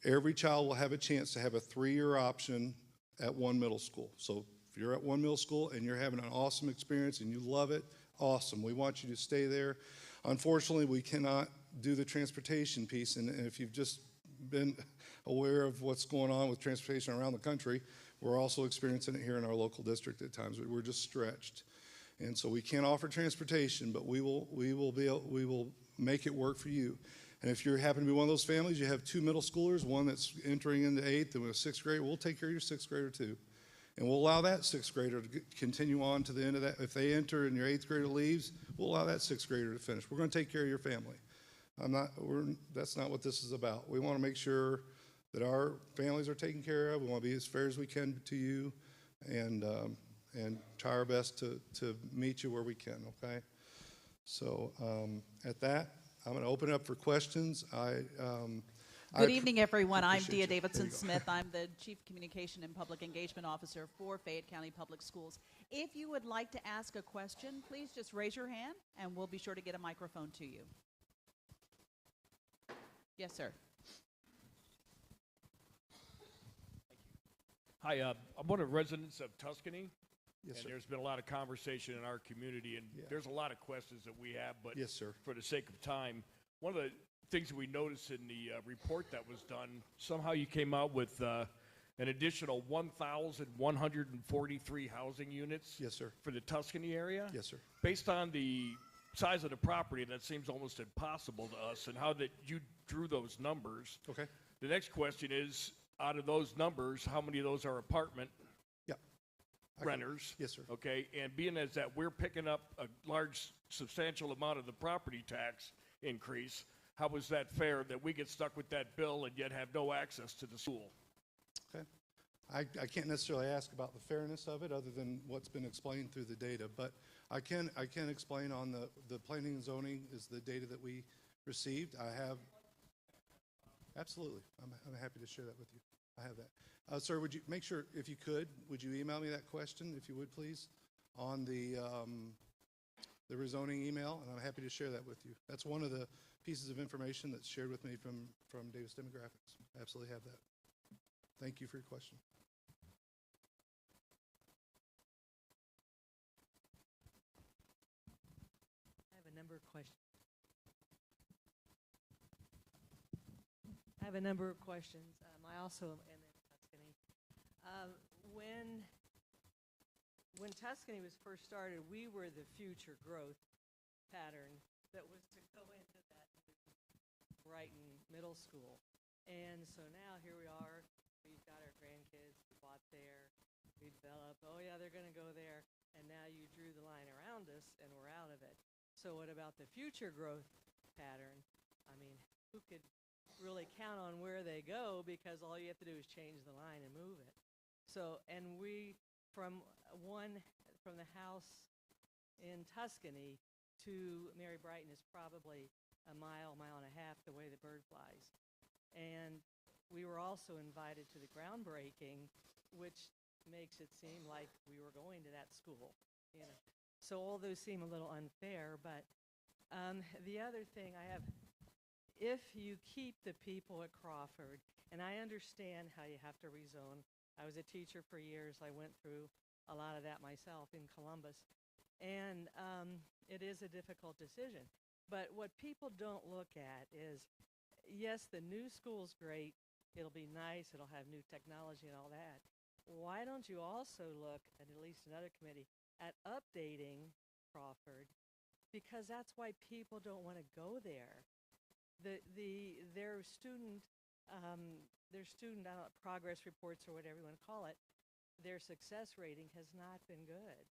every child will have a chance to have a 3-year option at one middle school. So if you're at one middle school and you're having an awesome experience and you love it, awesome. We want you to stay there. Unfortunately, we cannot do the transportation piece, and if you've just been aware of what's going on with transportation around the country, we're also experiencing it here in our local district at times. We're just stretched. And so we can't offer transportation, but we will make it work for you. And if you happen to be one of those families, you have 2 middle schoolers, one that's entering into 8th and a 6th grade, we'll take care of your 6th grader too. And we'll allow that 6th grader to continue on to the end of that. If they enter and your 8th grader leaves, we'll allow that 6th grader to finish. We're going to take care of your family. That's not what this is about. We want to make sure that our families are taken care of. We want to be as fair as we can to you, and try our best to meet you where we can, okay? So at that, I'm going to open it up for questions. Good evening, everyone. I'm appreciate Dia you. There you Davidson go. Smith. I'm the Chief Communication and Public Engagement Officer for Fayette County Public Schools. If you would like to ask a question, please just raise your hand, and we'll be sure to get a microphone to you. Yes, sir. Hi, I'm one of the residents of Tuscany, Yes, and sir. there's been a lot of conversation in our community, and Yeah. there's a lot of questions that we have, but Yes, sir. for the sake of time, one of the things that we noticed in the report that was done, somehow you came out with an additional 1,143 housing units Yes, sir. for the Tuscany area. Yes, sir. Based on the size of the property, that seems almost impossible to us, and how that you drew those numbers. Okay. The next question is, out of those numbers, how many of those are apartment Yeah. renters? Yes, sir. Okay, and being as that we're picking up a large, substantial amount of the property tax increase, how is that fair that we get stuck with that bill and yet have no access to the school? Okay. I can't necessarily ask about the fairness of it other than what's been explained through the data, but I can explain on the planning and zoning is the data that we received. I have, absolutely, I'm happy to share that with you. I have that. Sir, would you make sure, if you could, would you email me that question, if you would please, on the rezoning email, and I'm happy to share that with you. That's one of the pieces of information that's shared with me from Davis Demographics. I absolutely have that. Thank you for your question. I have a number of questions. I also am in Tuscany. When Tuscany was first started, we were the future growth pattern that was to go into that Brighton Middle School. And so now here we are. We've got our grandkids, we bought there, we developed, oh yeah, they're going to go there. And now you drew the line around us and we're out of it. So what about the future growth pattern? I mean, who could really count on where they go, because all you have to do is change the line and move it. So, and we, from the house in Tuscany to Mary Brighton is probably a mile and a half the way the bird flies. And we were also invited to the groundbreaking, which makes it seem like we were going to that school, you know. So all those seem a little unfair, but the other thing I have, if you keep the people at Crawford, and I understand how you have to rezone. I was a teacher for years. I went through a lot of that myself in Columbus. And it is a difficult decision. But what people don't look at is, yes, the new school's great. It'll be nice. It'll have new technology and all that. Why don't you also look, at least another committee, at updating Crawford? Because that's why people don't want to go there. Their student progress reports, or whatever you want to call it, their success rating has not been good.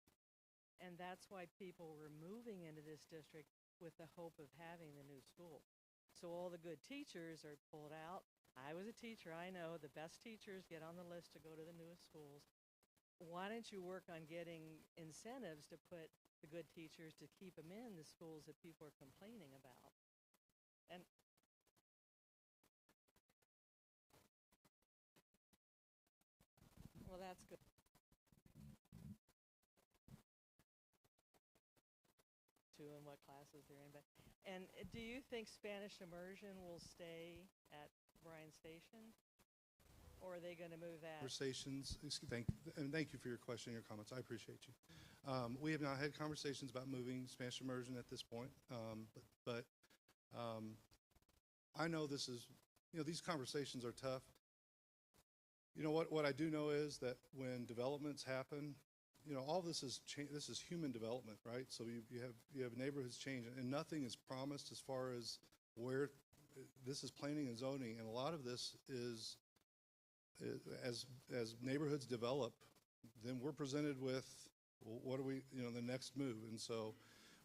And that's why people were moving into this district with the hope of having the new school. So all the good teachers are pulled out. I was a teacher, I know. The best teachers get on the list to go to the newest schools. Why don't you work on getting incentives to put the good teachers to keep them in the schools that people are complaining about? And well, that's good. And what classes they're in, and do you think Spanish immersion will stay at Bryan Station? or are they going to move that? Conversations, and thank you for your question and your comments. I appreciate you. We have not had conversations about moving Spanish immersion at this point, but I know this is, these conversations are tough. You know what I do know is that when developments happen, all this is this is human development, right? So you have neighborhoods change, and nothing is promised as far as where this is planning and zoning, and a lot of this is as neighborhoods develop, then we're presented with, well, what are we, the next move, and so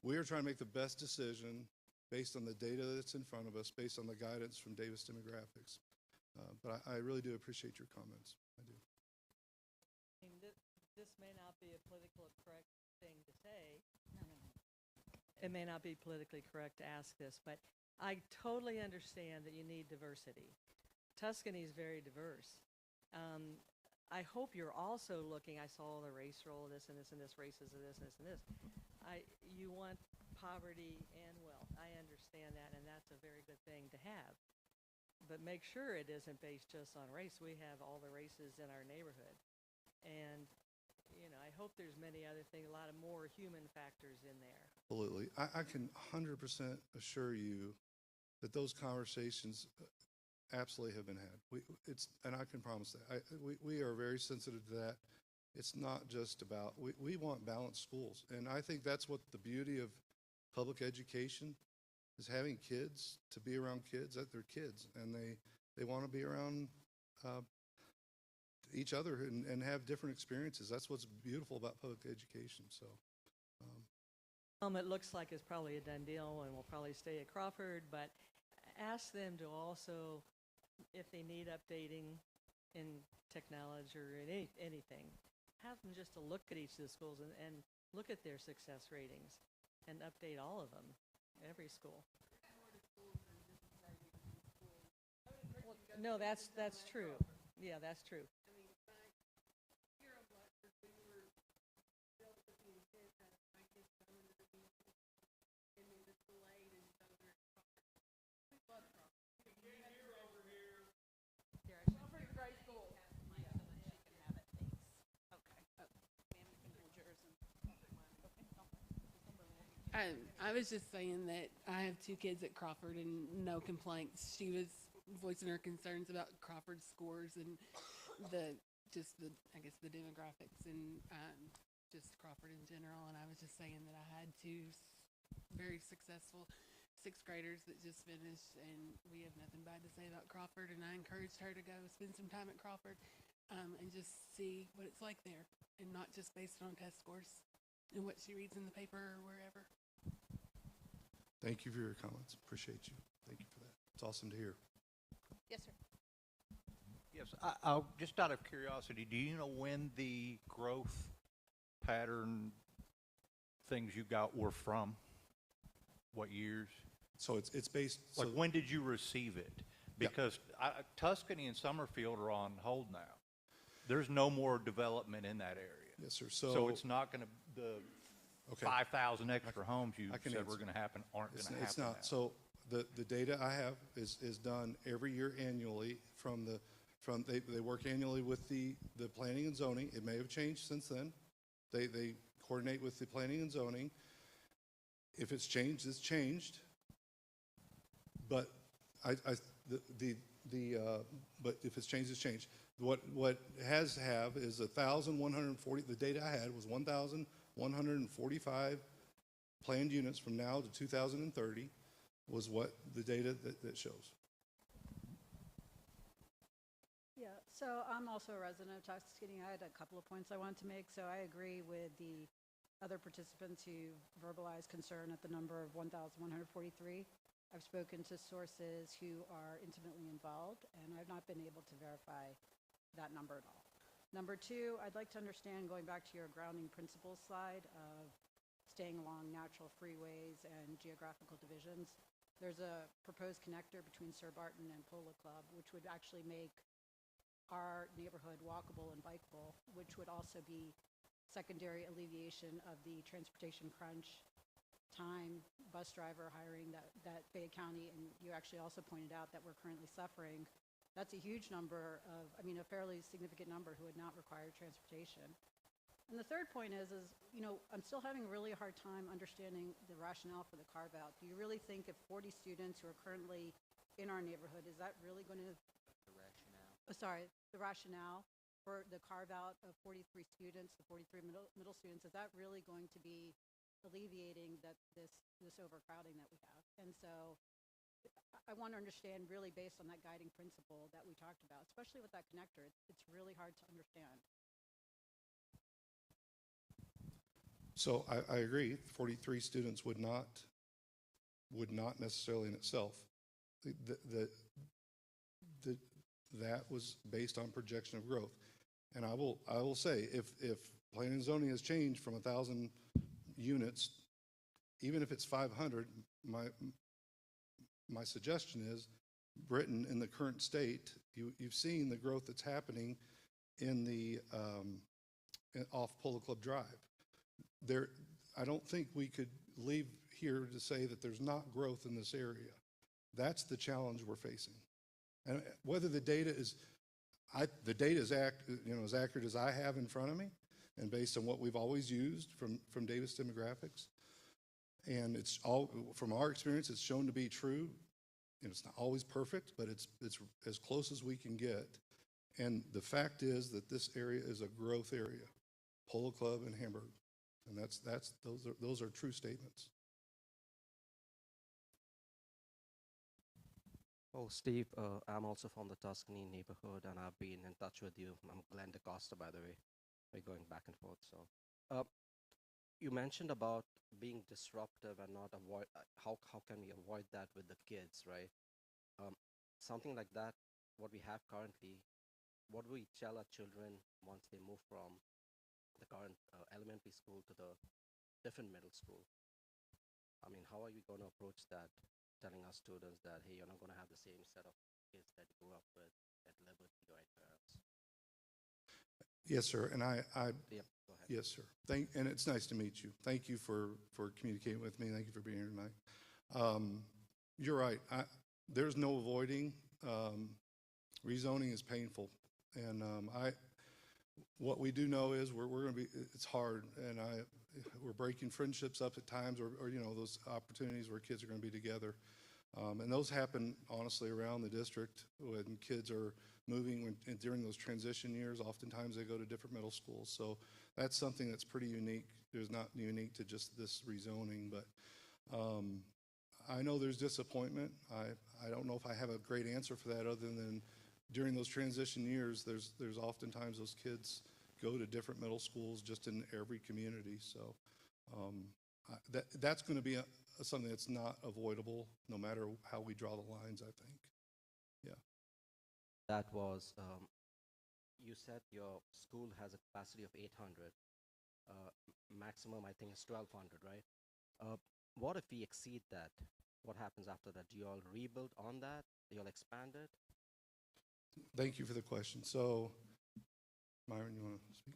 we are trying to make the best decision based on the data that's in front of us, based on the guidance from Davis Demographics. But I really do appreciate your comments. I do. I mean, this may not be a politically correct thing to say. It may not be politically correct to ask this, but I totally understand that you need diversity. Tuscany is very diverse. I hope you're also looking, I saw the race roll, this and this and this, races of this and this and this. You want poverty and wealth. I understand that, and that's a very good thing to have. But make sure it isn't based just on race. We have all the races in our neighborhood. And, I hope there's many other things, a lot of more human factors in there. Absolutely. I can 100% assure you that those conversations absolutely have been had. And I can promise that. We are very sensitive to that. It's not just about, we want balanced schools. And I think that's what the beauty of public education is, having kids, to be around kids, that they're kids, and they want to be around each other and have different experiences. That's what's beautiful about public education. So It looks like it's probably a done deal and will probably stay at Crawford, but ask them to also, if they need updating in technology or in anything, have them just to look at each of the schools and look at their success ratings and update all of them, every school. Well, no, that's true. Yeah, that's true. I was just saying that I have two kids at Crawford and no complaints. She was voicing her concerns about Crawford's scores and the demographics and just Crawford in general. And I was just saying that I had two very successful sixth graders that just finished, and we have nothing bad to say about Crawford. And I encouraged her to go spend some time at Crawford and just see what it's like there, and not just based on test scores and what she reads in the paper or wherever. thank you for your comments. Appreciate you. Thank you for that. It's awesome to hear. Yes, sir. Yes, I'll, just out of curiosity, do you know when the growth pattern things you got were from? What years? So it's based. Like, when did you receive it? Because Tuscany and Summerfield are on hold now. There's no more development in that area. Yes, sir. So it's not going to, the Okay. 5,000 extra homes you said answer. were going to happen aren't going to happen. It's not. now. So the data I have is done every year annually they work annually with the planning and zoning. It may have changed since then. They coordinate with the planning and zoning. If it's changed, it's changed. But but if it's changed, it's changed. What has to have is 1,140. The data I had was 1,145 planned units from now to 2030 was what the data that shows. Yeah, so I'm also a resident of Tuscany. I had a couple of points I wanted to make. So I agree with the other participants who verbalized concern at the number of 1,143. I've spoken to sources who are intimately involved, and I've not been able to verify that number at all. Number two, I'd like to understand, going back to your grounding principles slide of staying along natural freeways and geographical divisions, there's a proposed connector between Sir Barton and Polo Club, which would actually make our neighborhood walkable and bikeable, which would also be secondary alleviation of the transportation crunch time, bus driver hiring that Fayette County, and you actually also pointed out that we're currently suffering That's a huge number of, I mean, a fairly significant number who would not require transportation. And the third point is, I'm still having a really hard time understanding the rationale for the carve-out. Do you really think if 40 students who are currently in our neighborhood, is that really going to... The rationale. The rationale for the carve-out of 43 students, the 43 middle students, is that really going to be alleviating this overcrowding that we have? And so I want to understand, really based on that guiding principle that we talked about, especially with that connector, it's really hard to understand. So I agree, 43 students would not necessarily in itself. That was based on projection of growth. And I will say, if planning and zoning has changed from 1,000 units, even if it's 500, my suggestion is, Britton, in the current state, you've seen the growth that's happening in the off Polo Club Drive. I don't think we could leave here to say that there's not growth in this area. That's the challenge we're facing. And whether the data is as accurate as I have in front of me, and based on what we've always used from Davis Demographics, and it's all, from our experience, it's shown to be true. It's not always perfect, but it's as close as we can get. And the fact is that this area is a growth area, Polo Club and Hamburg. And those are true statements. Oh, Steve, I'm also from the Tuscany neighborhood, and I've been in touch with you. I'm Glenn DaCosta, by the way. We're going back and forth. So, you mentioned about being disruptive and not avoid. How can we avoid that with the kids, right? Something like that. What we have currently. What do we tell our children once they move from the current elementary school to the different middle school? I mean, how are you going to approach that, telling our students that, hey, you're not going to have the same set of kids that you grew up with at Liberty or anywhere else? Yes, sir. And Yep, go ahead. yes, sir. And it's nice to meet you. Thank you for communicating with me. Thank you for being here tonight. You're right. There's no avoiding. Rezoning is painful. And what we do know is we're going to be, it's hard, and we're breaking friendships up at times, or those opportunities where kids are going to be together. And those happen, honestly, around the district when kids are moving during those transition years. Oftentimes they go to different middle schools. So that's something that's pretty unique. There's not unique to just this rezoning, but I know there's disappointment. I don't know if I have a great answer for that other than during those transition years, there's oftentimes those kids go to different middle schools just in every community. So that's going to be something that's not avoidable no matter how we draw the lines, I think. Yeah. That was, you said your school has a capacity of 800. Maximum, I think, is 1,200, right? What if we exceed that? What happens after that? Do you all rebuild on that? Do you all expand it? Thank you for the question. So, Myron, you want to speak?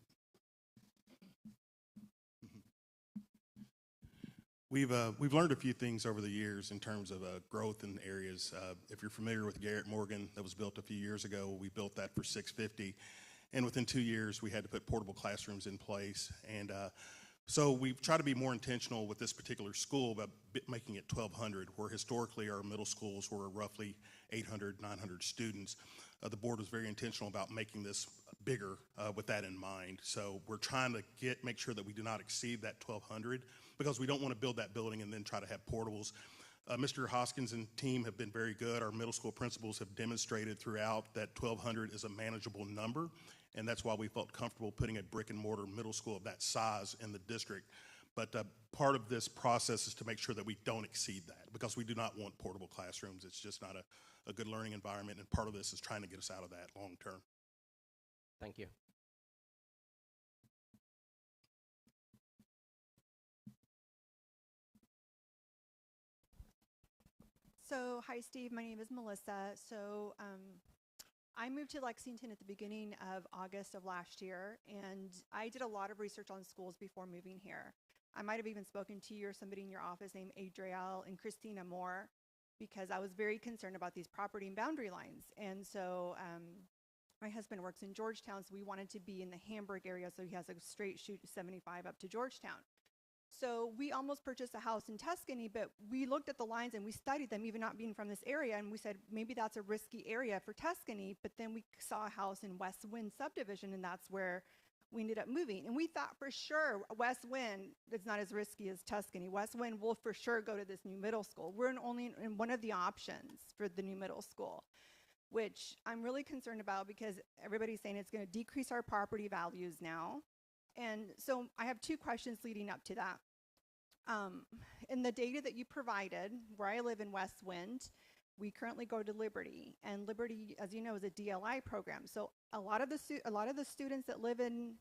We've learned a few things over the years in terms of growth in areas. If you're familiar with Garrett Morgan, that was built a few years ago, we built that for $650, and within 2 years we had to put portable classrooms in place. And so we've tried to be more intentional with this particular school about making it 1,200, where historically our middle schools were roughly 800, 900 students. The board was very intentional about making this bigger with that in mind. So we're trying to make sure that we do not exceed that 1,200, because we don't want to build that building and then try to have portables. Mr. Hoskins and team have been very good. Our middle school principals have demonstrated throughout that 1,200 is a manageable number, and that's why we felt comfortable putting a brick and mortar middle school of that size in the district. But part of this process is to make sure that we don't exceed that, because we do not want portable classrooms. It's just not a good learning environment, and part of this is trying to get us out of that long term. Thank you. So, hi, Steve. My name is Melissa. So, I moved to Lexington at the beginning of August of last year, and I did a lot of research on schools before moving here. I might have even spoken to you or somebody in your office named Adrielle and Christina Moore. because I was very concerned about these property and boundary lines. And so my husband works in Georgetown, so we wanted to be in the Hamburg area, so he has a straight shoot 75 up to Georgetown. So we almost purchased a house in Tuscany, but we looked at the lines and we studied them, even not being from this area, and we said, maybe that's a risky area for Tuscany, but then we saw a house in West Wind subdivision, and that's where we ended up moving. And we thought for sure West Wind is not as risky as Tuscany. West Wind will for sure go to this new middle school. We're only in one of the options for the new middle school, which I'm really concerned about because everybody's saying it's going to decrease our property values now. And so I have two questions leading up to that. In the data that you provided, where I live in West Wind, we currently go to Liberty, and Liberty, as you know, is a DLI program. So a lot of the students that live in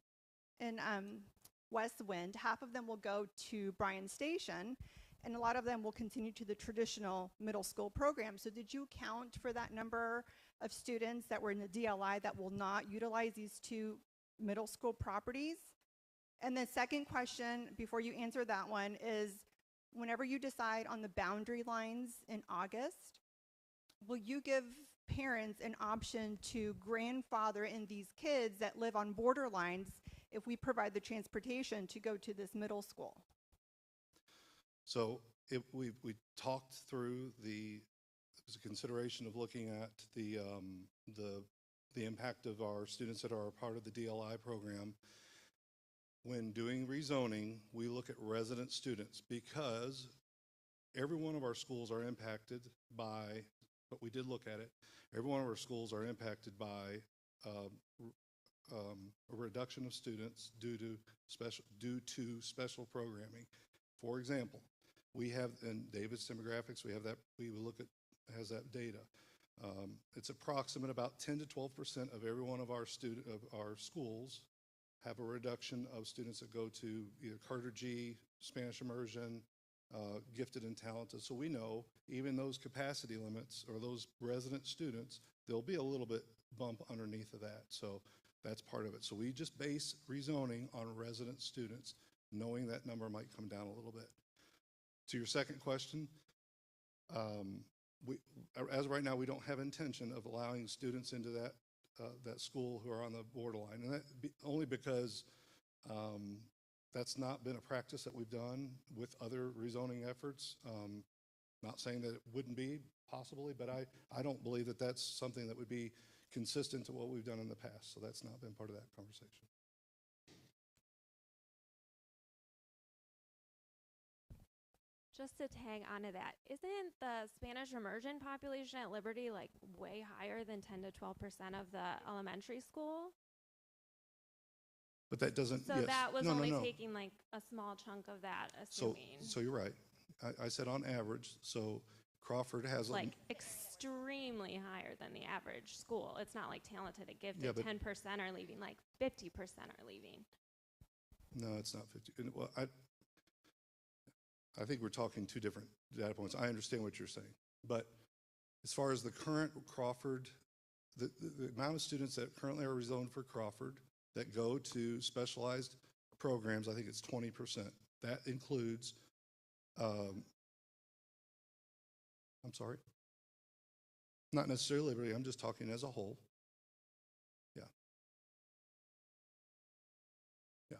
West Wind, half of them will go to Bryan Station, and a lot of them will continue to the traditional middle school program. So did you account for that number of students that were in the DLI that will not utilize these two middle school properties? And the second question, before you answer that one, is whenever you decide on the boundary lines in August, will you give parents an option to grandfather in these kids that live on borderlines if we provide the transportation to go to this middle school? So we talked through the consideration of looking at the impact of our students that are a part of the DLI program. When doing rezoning, we look at resident students because every one of our schools are impacted by, but we did look at it, every one of our schools are impacted by a reduction of students due to special programming. For example, we have in David's demographics, we have that, we will look at, has that data. It's approximate about 10 to 12% of every one of our schools have a reduction of students that go to either Carter G, Spanish immersion, gifted and talented. So we know even those capacity limits or those resident students, there'll be a little bit bump underneath of that. So that's part of it. So we just base rezoning on resident students, knowing that number might come down a little bit. To your second question, as of right now, we don't have intention of allowing students into that school who are on the borderline, and that only because that's not been a practice that we've done with other rezoning efforts. Not saying that it wouldn't be possibly, but I don't believe that that's something that would be consistent to what we've done in the past. So that's not been part of that conversation. Just to tag onto that, isn't the Spanish immersion population at Liberty like way higher than 10 to 12% of the elementary school? But that doesn't. So yes. that was no, only no, no. taking like a small chunk of that, assuming. So you're right. I said on average. So Crawford has like extremely higher than the average school. It's not like talented and gifted. Yeah, 10% are leaving, like 50% are leaving. No, it's not 50. Well, I think we're talking two different data points. I understand what you're saying. But as far as the current Crawford, the amount of students that currently are rezoned for Crawford that go to specialized programs, I think it's 20%. That includes, I'm sorry, not necessarily Liberty, I'm just talking as a whole. Yeah. Yeah.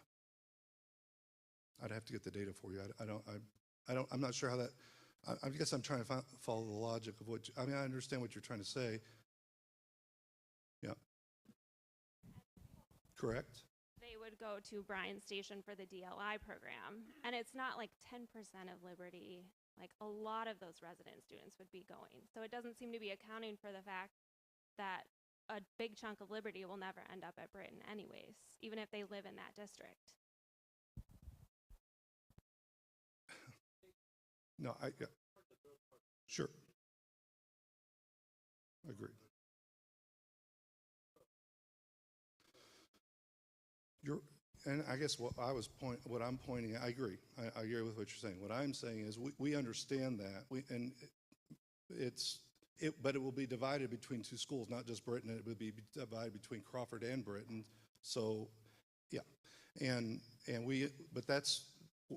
I'd have to get the data for you. I'm not sure how that, I guess I'm trying to follow the logic of what, I understand what you're trying to say. Yeah. Correct. They would go to Bryan Station for the DLI program. And it's not like 10% of Liberty. Like a lot of those resident students would be going. So it doesn't seem to be accounting for the fact that a big chunk of Liberty will never end up at Britton anyways, even if they live in that district. No, yeah. Sure. Agreed. And I guess what I'm pointing, I agree. I agree with what you're saying. What I'm saying is we understand that, but it will be divided between two schools, not just Britton. It would be divided between Crawford and Britton. So, yeah, but that's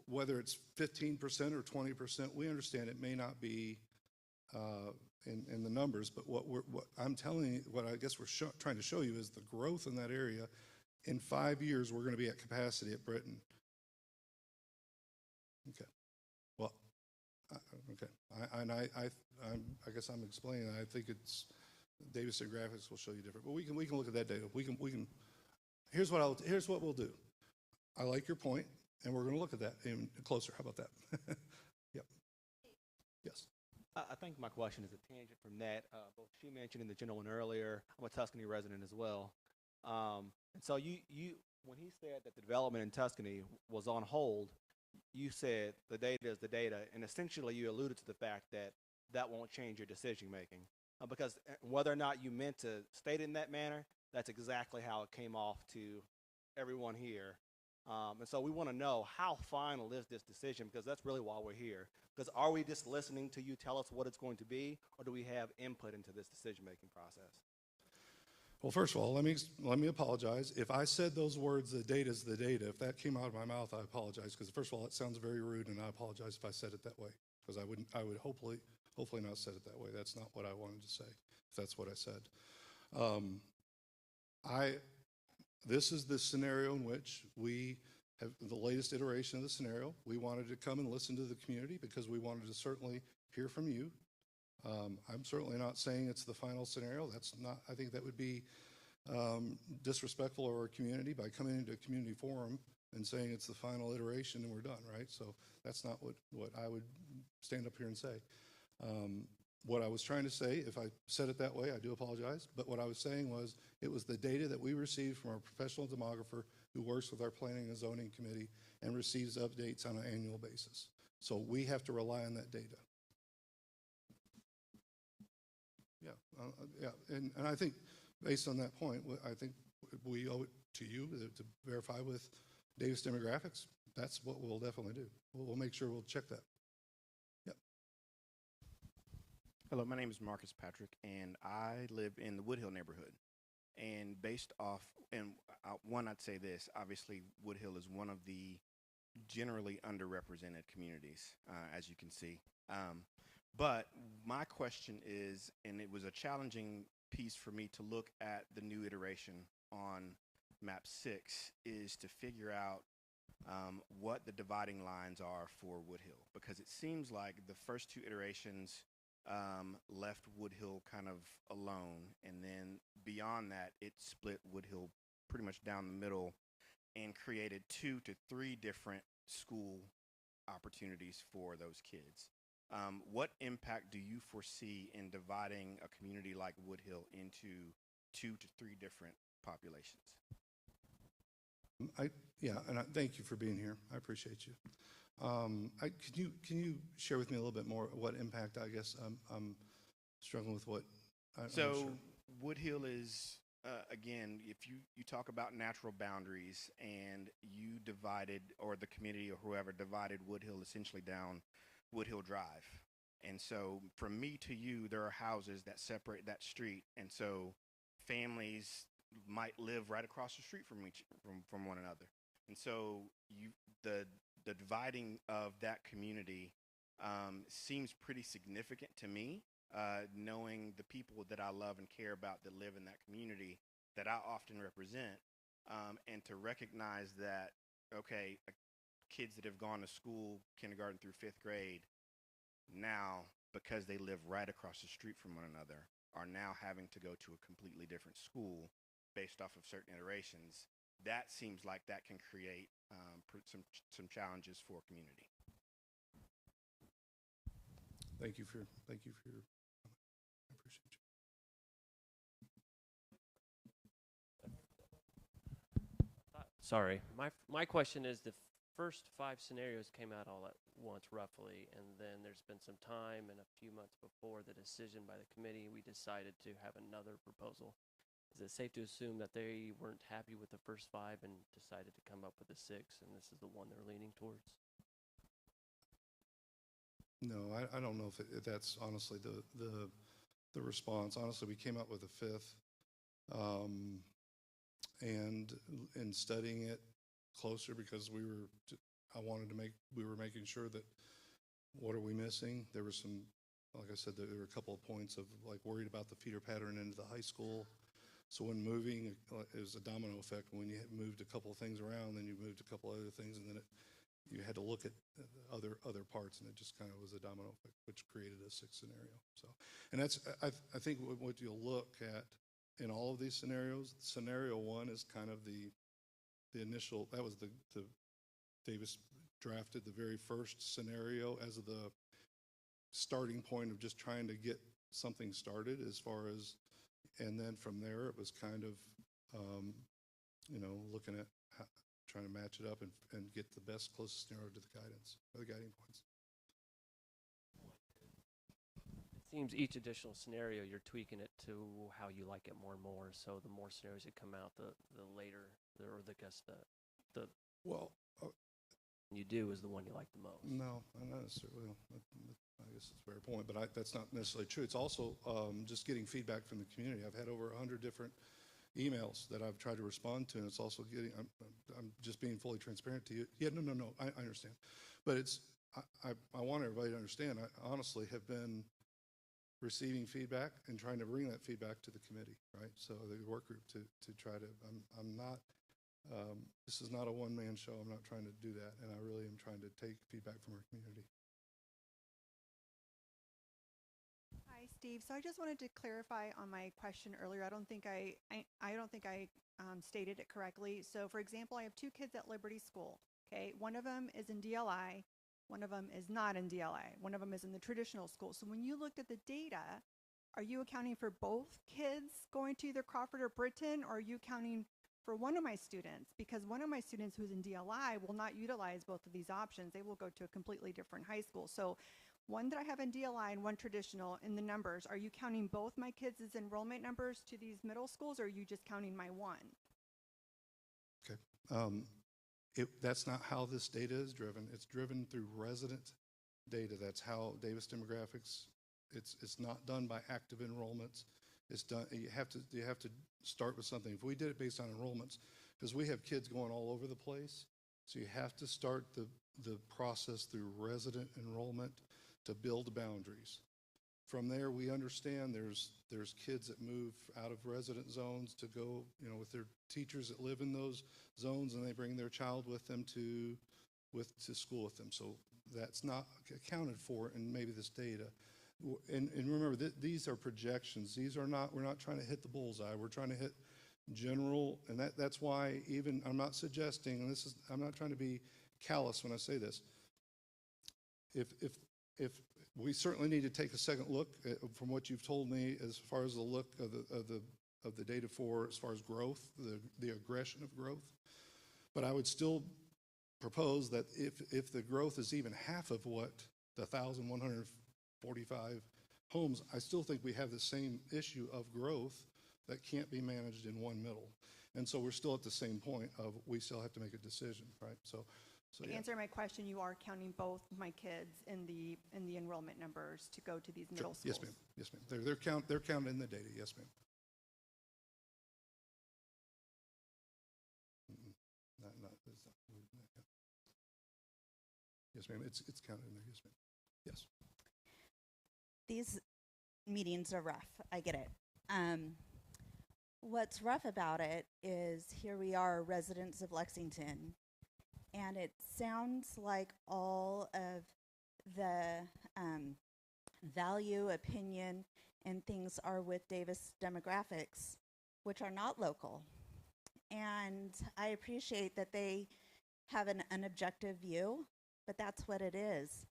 whether it's 15% or 20%. We understand it may not be in the numbers, but what I'm telling you, what I guess we're trying to show you is the growth in that area. In 5 years, we're going to be at capacity at Britton. Okay. Well, okay. I guess I'm explaining. I think it's Davis and graphics will show you different, but we can look at that data. We can. Here's what we'll do. I like your point, and we're going to look at that in closer. How about that? Yep. Yes. I think my question is a tangent from that. Both she mentioned and the gentleman earlier, I'm a Tuscany resident as well. And so you when he said that the development in Tuscany was on hold, you said the data is the data, and essentially you alluded to the fact that that won't change your decision making. Because whether or not you meant to state it in that manner, that's exactly how it came off to everyone here. And so we want to know how final is this decision, because that's really why we're here. Because are we just listening to you tell us what it's going to be, or do we have input into this decision-making process? Well, first of all, let me apologize. If I said those words, the data is the data, if that came out of my mouth, I apologize. Because first of all, it sounds very rude, and I apologize if I said it that way. Because I would hopefully not said it that way. That's not what I wanted to say, if that's what I said. This is the scenario in which we have the latest iteration of the scenario. We wanted to come and listen to the community because we wanted to certainly hear from you. I'm certainly not saying it's the final scenario. That's not, I think that would be disrespectful of our community by coming into a community forum and saying it's the final iteration and we're done, right? So that's not what I would stand up here and say. What I was trying to say, if I said it that way, I do apologize, but what I was saying was it was the data that we received from our professional demographer who works with our planning and zoning committee and receives updates on an annual basis. So we have to rely on that data. Yeah, and I think based on that point, I think we owe it to you to verify with Davis Demographics. That's what we'll definitely do. We'll make sure we'll check that. Hello, my name is Marcus Patrick, and I live in the Woodhill neighborhood. And based off, and one, I'd say this, obviously Woodhill is one of the generally underrepresented communities, as you can see. But my question is, and it was a challenging piece for me to look at the new iteration on map 6, is to figure out what the dividing lines are for Woodhill, because it seems like the first two iterations left Woodhill kind of alone, and then beyond that, it split Woodhill pretty much down the middle and created 2 to 3 different school opportunities for those kids. What impact do you foresee in dividing a community like Woodhill into 2 to 3 different populations? And thank you for being here. I appreciate you. Can you share with me a little bit more what impact? I guess I'm struggling with what. So Woodhill is again, if you talk about natural boundaries, and you divided, or the community or whoever divided Woodhill essentially down Woodhill Drive, and so from me to you, there are houses that separate that street, and so families might live right across the street from one another, and so the dividing of that community seems pretty significant to me, knowing the people that I love and care about that live in that community that I often represent, and to recognize that, okay, kids that have gone to school, kindergarten through 5th grade, now, because they live right across the street from one another, are now having to go to a completely different school based off of certain iterations. That seems like that can create some challenges for community. Thank you for your comment. I appreciate you. Sorry, my question is, the first 5 scenarios came out all at once roughly, and then there's been some time, and a few months before the decision by the committee, we decided to have another proposal. Is it safe to assume that they weren't happy with the first 5 and decided to come up with a 6, and this is the one they're leaning towards? No, I don't know if that's honestly the response. Honestly, we came up with a 5th, and in studying it closer, because we were making sure that what are we missing. There were some like I said, there were a couple of points of like worried about the feeder pattern into the high school. So when moving, it was a domino effect. When you moved a couple of things around, then you moved a couple other things, and then you had to look at other parts, and it just kind of was a domino effect, which created a sixth scenario. So, and that's I think what you'll look at in all of these scenarios. Scenario one is kind of the initial. That was the Davis drafted the very first scenario as the starting point of just trying to get something started as far as, and then from there it was kind of, looking at trying to match it up and get the best closest scenario to the guidance, or the guiding points. It seems each additional scenario, you're tweaking it to how you like it more and more. So the more scenarios that come out, the later, or the guess the well, you do is the one you like the most. No, not necessarily. I guess it's a fair point, but that's not necessarily true. It's also just getting feedback from the community. I've had over 100 different emails that I've tried to respond to, and it's also getting, I'm just being fully transparent to you. Yeah, no, I understand. But I want everybody to understand, I honestly have been receiving feedback and trying to bring that feedback to the committee, right? So the work group to try to, I'm not, this is not a one-man show. I'm not trying to do that, and I really am trying to take feedback from our community. Hi, Steve. So I just wanted to clarify on my question earlier. I don't think I stated it correctly. So for example, I have two kids at Liberty School. Okay, one of them is in DLI, one of them is not in DLI. One of them is in the traditional school. So when you looked at the data, are you accounting for both kids going to either Crawford or Britton, or are you accounting for one of my students? Because one of my students who's in DLI will not utilize both of these options. They will go to a completely different high school. So one that I have in DLI and one traditional, in the numbers, are you counting both my kids' enrollment numbers to these middle schools, or are you just counting my one? Okay. That's not how this data is driven. It's driven through resident data. That's how Davis Demographics, it's not done by active enrollments. It's done, you have to start with something. If we did it based on enrollments, because we have kids going all over the place, so you have to start the process through resident enrollment to build boundaries. From there, we understand there's kids that move out of resident zones to go, with their teachers that live in those zones, and they bring their child with them to school with them. So that's not accounted for in maybe this data. And remember, these are projections. These are not, we're not trying to hit the bullseye. We're trying to hit general, and that's why even, I'm not suggesting, and I'm not trying to be callous when I say this. If we certainly need to take a second look from what you've told me as far as the look of the data for as far as growth, the aggression of growth. But I would still propose that if the growth is even half of what the 1,145 homes, I still think we have the same issue of growth that can't be managed in one middle. And so we're still at the same point of we still have to make a decision, right? So To answer my question, you are counting both my kids in the enrollment numbers to go to these middle schools. Yes, ma'am. Yes, ma'am. They're counted in the data. Yes, ma'am. Yes, ma'am. It's counted in there. Yes, ma'am. Yes. These meetings are rough. I get it. What's rough about it is here we are, residents of Lexington, and it sounds like all of the value, opinion, and things are with Davis Demographics, which are not local. And I appreciate that they have an objective view, but that's what it is.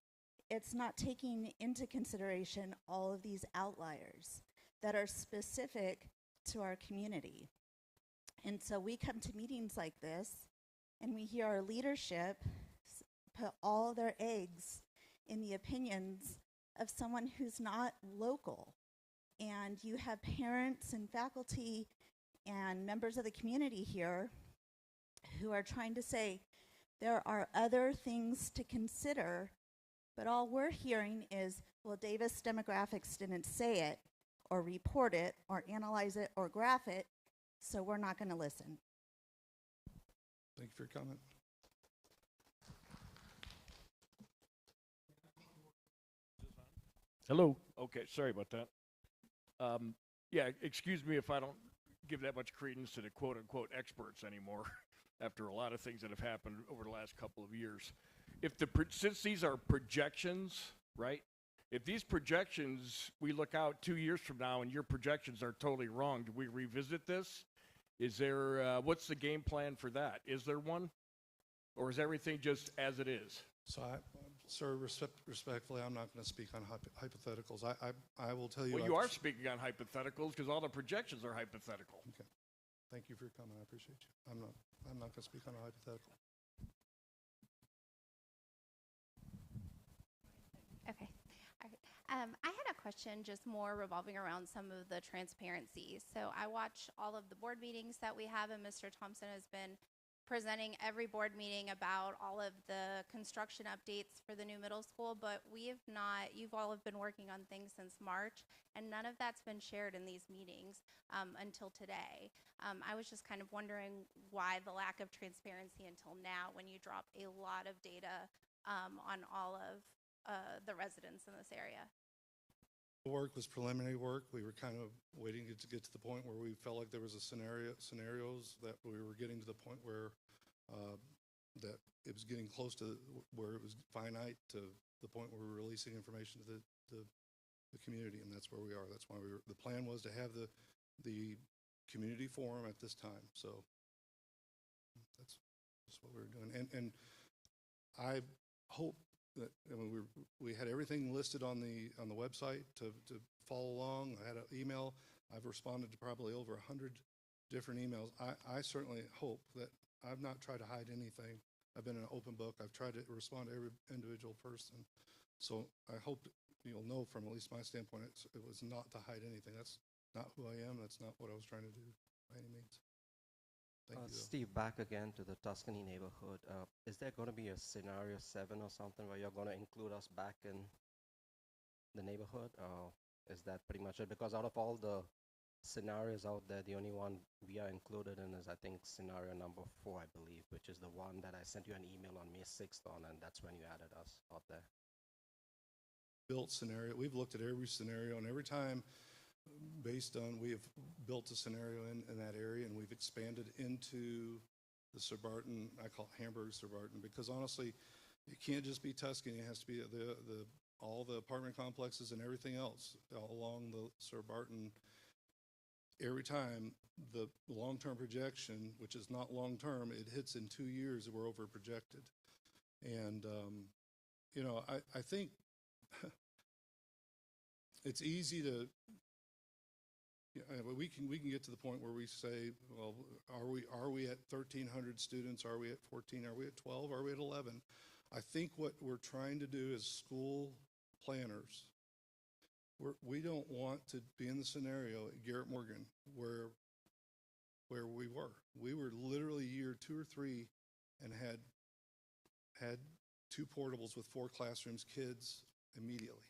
It's not taking into consideration all of these outliers that are specific to our community. And so we come to meetings like this, and we hear our leadership put all their eggs in the opinions of someone who's not local. And you have parents and faculty and members of the community here who are trying to say there are other things to consider, but all we're hearing is, well, Davis Demographics didn't say it or report it or analyze it or graph it, so we're not going to listen. Thank you for your comment. Hello. Okay, sorry about that. Yeah, excuse me if I don't give that much credence to the quote-unquote experts anymore after a lot of things that have happened over the last couple of years. Since these are projections, right? If these projections, we look out 2 years from now and your projections are totally wrong, do we revisit this? Is there, what's the game plan for that? Is there one? Or is everything just as it is? So, sir, respectfully, I'm not going to speak on hypotheticals. I will tell you. Well, you are speaking on hypotheticals because all the projections are hypothetical. Okay. Thank you for your comment. I appreciate you. I'm not going to speak on a hypothetical. Okay. All right. I had a question just more revolving around some of the transparency. So I watch all of the board meetings that we have, and Mr. Thompson has been presenting every board meeting about all of the construction updates for the new middle school, but we have not, you've all have been working on things since March, and none of that's been shared in these meetings until today. I was just kind of wondering why the lack of transparency until now when you drop a lot of data on all of the residents in this area. The work was preliminary work. We were kind of waiting to get to the point where we felt like there was a scenarios that we were getting to the point where that it was getting close to where it was finite to the point where we were releasing information to the community, and that's where we are. That's why the plan was to have the community forum at this time. So that's what we were doing, and I hope that, I mean, we had everything listed on the website to follow along. I had an email. I've responded to probably over 100 different emails. I certainly hope that I've not tried to hide anything. I've been an open book. I've tried to respond to every individual person. So I hope you'll know from at least my standpoint, it was not to hide anything. That's not who I am. That's not what I was trying to do by any means. Thank you, Steve, back again to the Tuscany neighborhood. Is there going to be a scenario 7 or something where you're going to include us back in the neighborhood? Or is that pretty much it? Because out of all the scenarios out there, the only one we are included in is, I think, scenario number 4, I believe, which is the one that I sent you an email on May 6th on, and that's when you added us out there. Built scenario. We've looked at every scenario, and every time based on, we have built a scenario in that area, and we've expanded into the Surbarton. I call it Hamburg Surbarton, because honestly, it can't just be Tuscany. It has to be all the apartment complexes and everything else along the Surbarton. Every time the long-term projection, which is not long-term, it hits in 2 years, we're over projected. And you know, I think it's easy to, we can get to the point where we say, well, are we at 1,300 students? Are we at 14? Are we at 12? Are we at 11? I think what we're trying to do as school planners, we don't want to be in the scenario at Garrett Morgan where we were. We were literally year 2 or 3 and had 2 portables with 4 classrooms, kids immediately.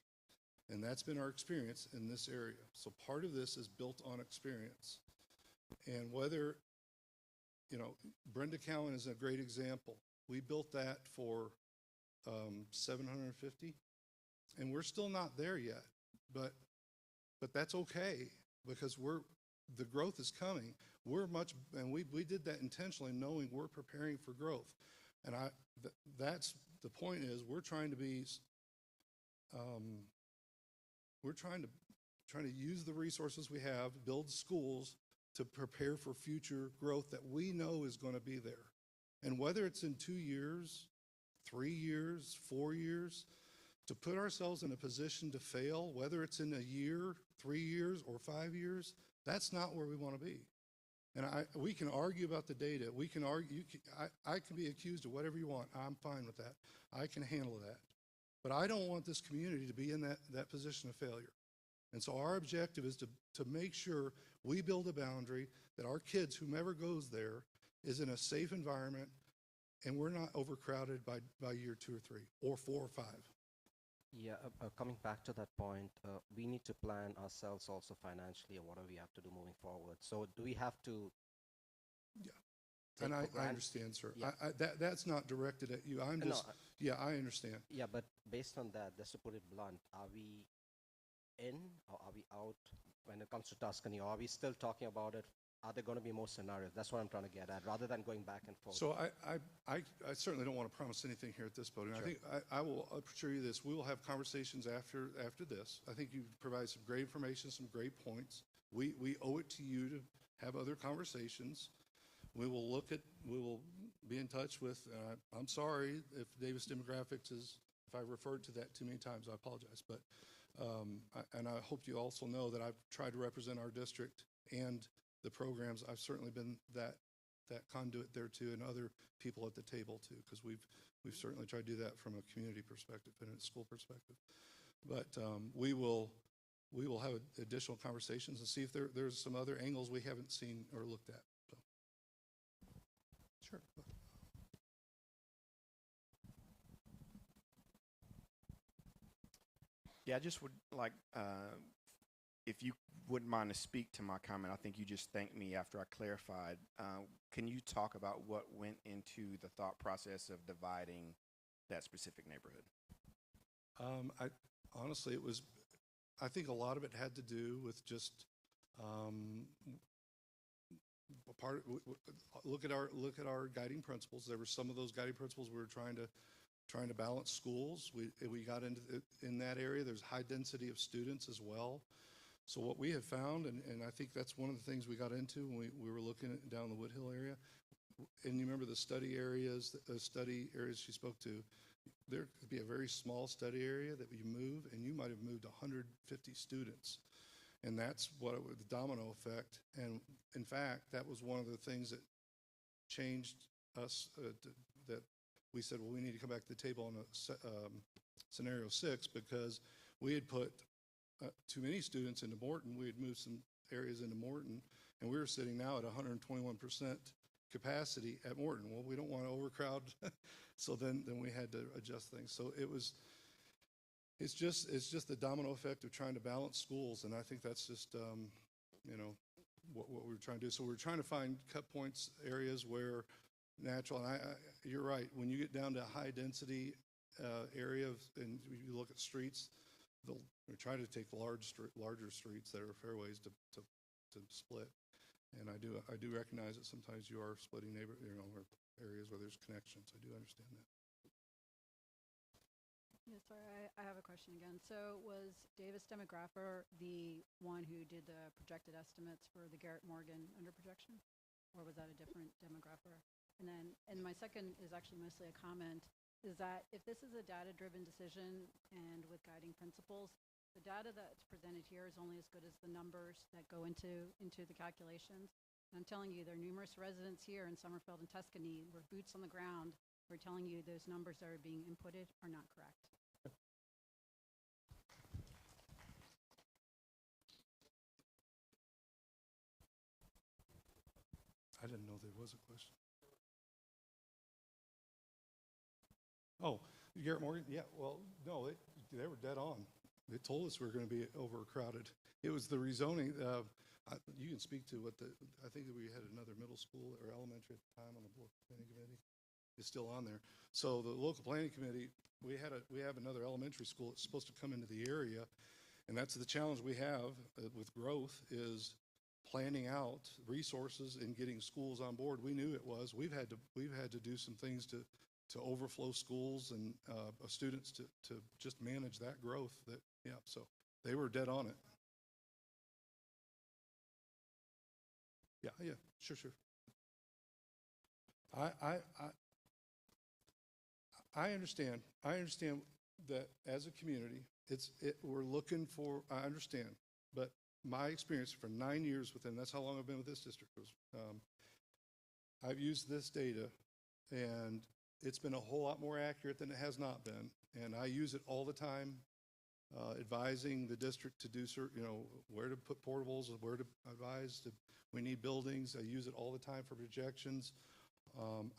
And that's been our experience in this area. So part of this is built on experience. And whether, you know, Brenda Cowan is a great example. We built that for 750, and we're still not there yet. But that's okay, because the growth is coming. And we did that intentionally, knowing we're preparing for growth. And that's the point is we're trying to be. We're trying to use the resources we have, build schools to prepare for future growth that we know is going to be there. And whether it's in 2 years, 3 years, 4 years, to put ourselves in a position to fail, whether it's in a year, 3 years, or 5 years, that's not where we want to be. And we can argue about the data. We can argue. I can be accused of whatever you want. I'm fine with that. I can handle that. But I don't want this community to be in that position of failure. And so our objective is to make sure we build a boundary that our kids, whomever goes there, is in a safe environment, and we're not overcrowded by year 2 or 3 or 4 or 5. Yeah, coming back to that point, we need to plan ourselves also financially, or what do we have to do moving forward. So do we have to? Yeah. And I understand, sir. Yeah. That's not directed at you. I'm just, yeah, I understand. Yeah, but based on that, just to put it blunt, are we in or are we out when it comes to Tuscany, or are we still talking about it? Are there going to be more scenarios? That's what I'm trying to get at, rather than going back and forth. So I certainly don't want to promise anything here at this podium. Sure. I think I will assure you this. We will have conversations after this. I think you provide some great information, some great points. We owe it to you to have other conversations. We will be in touch with, I'm sorry if Davis Demographics if I referred to that too many times, I apologize. But, and I hope you also know that I've tried to represent our district and the programs. I've certainly been that conduit there too, and other people at the table too, because we've certainly tried to do that from a community perspective and a school perspective. But we will have additional conversations and see if there's some other angles we haven't seen or looked at. So. Sure. Yeah, I just would like, if you wouldn't mind to speak to my comment. I think you just thanked me after I clarified. Can you talk about what went into the thought process of dividing that specific neighborhood? Honestly, I think a lot of it had to do with just look at our guiding principles. There were some of those guiding principles we were trying to balance schools. We got in that area. There's high density of students as well. So what we have found, and I think that's one of the things we got into when we were looking down the Woodhill area, and you remember the study areas she spoke to, there could be a very small study area that you move, and you might have moved 150 students. And that's what the domino effect. And in fact, that was one of the things that changed us, that we said, well, we need to come back to the table on scenario 6, because we had put too many students into Morton. We had moved some areas into Morton, and we were sitting now at 121% capacity at Morton. Well, we don't want to overcrowd, so then we had to adjust things. So it's just the domino effect of trying to balance schools, and I think that's just what we were trying to do. So we're trying to find cut points, areas where natural. And you're right. When you get down to a high density area, and you look at streets, we try to take larger streets that are fairways to split. And I do recognize that sometimes you are splitting or areas where there's connections. I do understand that. Yeah, sorry, I have a question again. So was Davis Demographer the one who did the projected estimates for the Garrett Morgan under projection, or was that a different demographer? And my second is actually mostly a comment, is that if this is a data-driven decision and with guiding principles, the data that's presented here is only as good as the numbers that go into the calculations. And I'm telling you, there are numerous residents here in Summerfield and Tuscany, where boots on the ground, who are telling you those numbers that are being inputted are not correct. I didn't know there was a question. Oh, Garrett Morgan? Yeah, well, no, they were dead on. They told us we were going to be overcrowded. It was the rezoning. You can speak to I think that we had another middle school or elementary at the time on the local planning committee. It's still on there. So the local planning committee, we have another elementary school that's supposed to come into the area, and that's the challenge we have with growth, is planning out resources and getting schools on board. We knew it was. We've had to do some things to overflow schools and students to just manage that growth. So they were dead on it. Yeah, sure. I understand. I understand that as a community, we're looking for. I understand, but my experience for 9 years with them, that's how long I've been with this district, I've used this data, and it's been a whole lot more accurate than it has not been. And I use it all the time, advising the district to do where to put portables, where to advise we need buildings. I use it all the time for projections.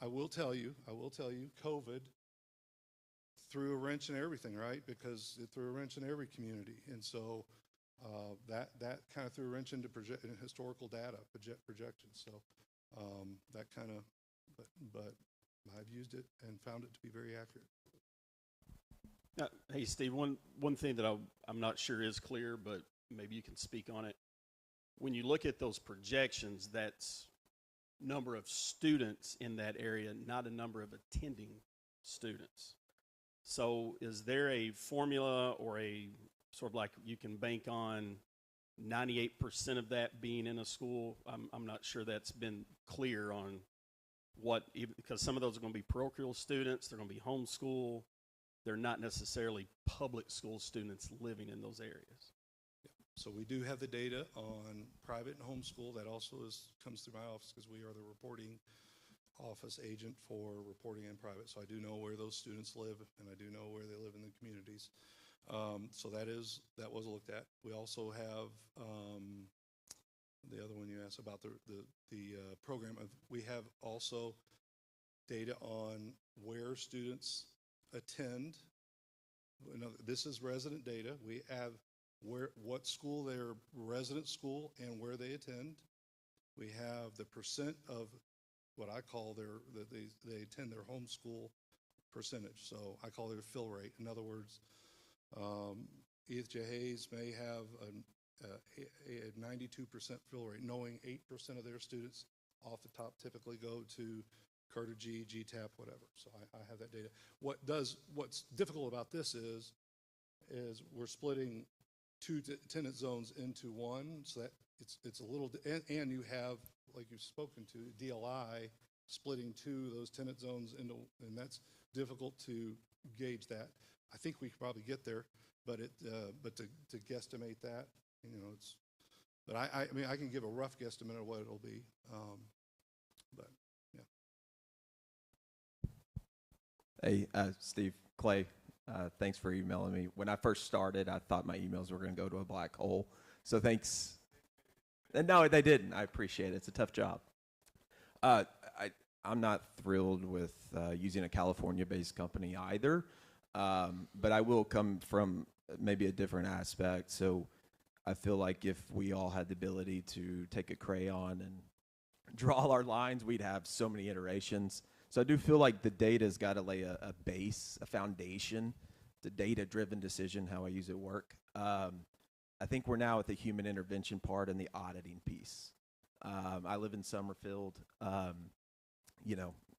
I will tell you, COVID threw a wrench in everything, right? Because it threw a wrench in every community. And so that kind of threw a wrench into historical data, projections. So that kind of, but I've used it and found it to be very accurate. Hey, Steve, one thing that I'm not sure is clear, but maybe you can speak on it. When you look at those projections, that's number of students in that area, not a number of attending students. So is there a formula or a sort of like you can bank on 98% of that being in a school? I'm not sure that's been clear on what, because some of those are going to be parochial students, they're going to be homeschool, they're not necessarily public school students living in those areas. So we do have the data on private and homeschool. That also comes through my office because we are the reporting office agent for reporting in private. So I do know where those students live, and I do know where they live in the communities. So that was looked at. We also have the other one you asked about, the program. We have also data on where students attend. This is resident data. We have what school their resident school and where they attend. We have the percent of what I call they attend their home school percentage. So I call it a fill rate. In other words, Edith J. Hayes may have a 92% fill rate, knowing 8% of their students off the top typically go to Carter G, GTAP, whatever. So I have that data. What's difficult about this is we're splitting two tenant zones into one, so that it's a little, and you have, like you've spoken to, DLI splitting two of those tenant zones into, and that's difficult to gauge that. I think we could probably get there, but to guesstimate that, but I mean, I can give a rough guesstimate of what it'll be, but yeah. Hey, Steve, Clay, thanks for emailing me. When I first started, I thought my emails were going to go to a black hole. So thanks. And no, they didn't. I appreciate it. It's a tough job. I'm not thrilled with using a California-based company either, but I will come from maybe a different aspect. So I feel like if we all had the ability to take a crayon and draw our lines, we'd have so many iterations. So I do feel like the data's got to lay a base, a foundation. The data-driven decision, how I use it, work. I think we're now at the human intervention part and the auditing piece. I live in Summerfield,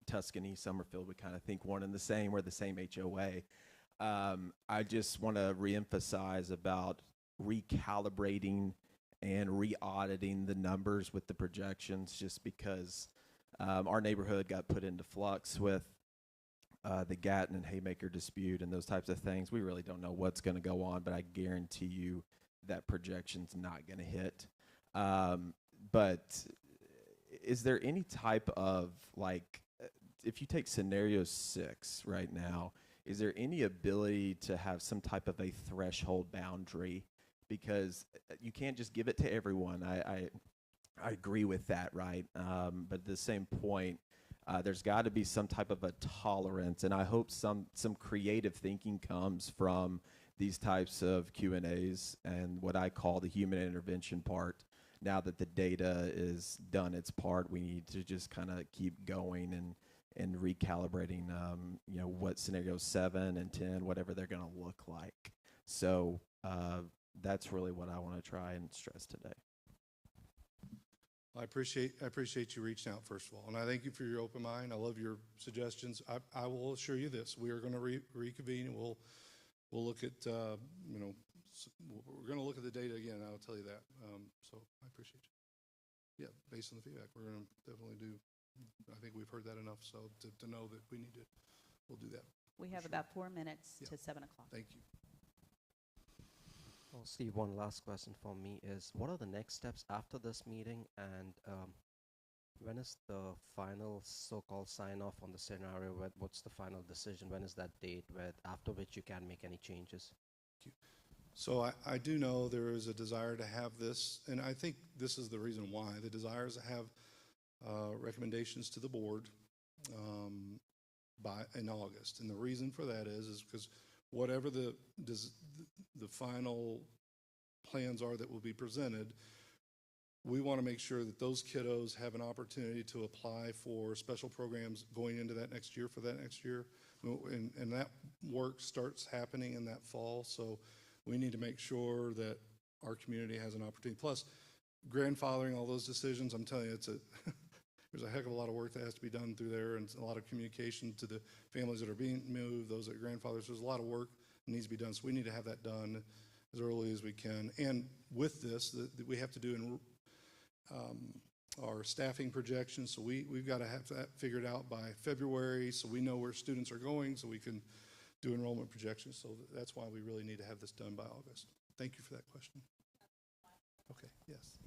Tuscany, Summerfield, we kind of think one and the same. We're the same HOA. I just want to reemphasize about recalibrating and re-auditing the numbers with the projections, just because our neighborhood got put into flux with the Gatton and Haymaker dispute and those types of things. We really don't know what's going to go on, but I guarantee you that projection's not going to hit. But is there any type of, like, if you take scenario 6 right now, is there any ability to have some type of a threshold boundary? Because you can't just give it to everyone. I agree with that, right? But at the same point, there's got to be some type of a tolerance, and I hope some creative thinking comes from these types of Q&As and what I call the human intervention part. Now that the data is done its part, we need to just kind of keep going and recalibrating, what scenario 7 and 10, whatever they're going to look like. So that's really what I want to try and stress today. I appreciate you reaching out, first of all, and I thank you for your open mind. I love your suggestions. I will assure you this: we are going to reconvene, and we'll look at we're going to look at the data again. I'll tell you that. So I appreciate you. Yeah, based on the feedback, we're going to definitely do. I think we've heard that enough, so to know that we'll do that. We have about 4 minutes to 7 o'clock. Thank you. Well, Steve, one last question for me is, what are the next steps after this meeting, and when is the final so-called sign-off on the scenario? What's the final decision? When is that date after which you can make any changes? So I do know there is a desire to have this, and I think this is the reason why. The desire is to have recommendations to the board in August, and the reason for that is because whatever the final plans are that will be presented, we want to make sure that those kiddos have an opportunity to apply for special programs going into that next year for that next year. And that work starts happening in that fall. So we need to make sure that our community has an opportunity. Plus, grandfathering all those decisions, I'm telling you, there's a heck of a lot of work that has to be done through there, and a lot of communication to the families that are being moved, those that are grandfathers. There's a lot of work that needs to be done. So we need to have that done as early as we can. And with this, we have to do in our staffing projections. So we've got to have that figured out by February, so we know where students are going, so we can do enrollment projections. So that's why we really need to have this done by August. Thank you for that question. Okay, yes.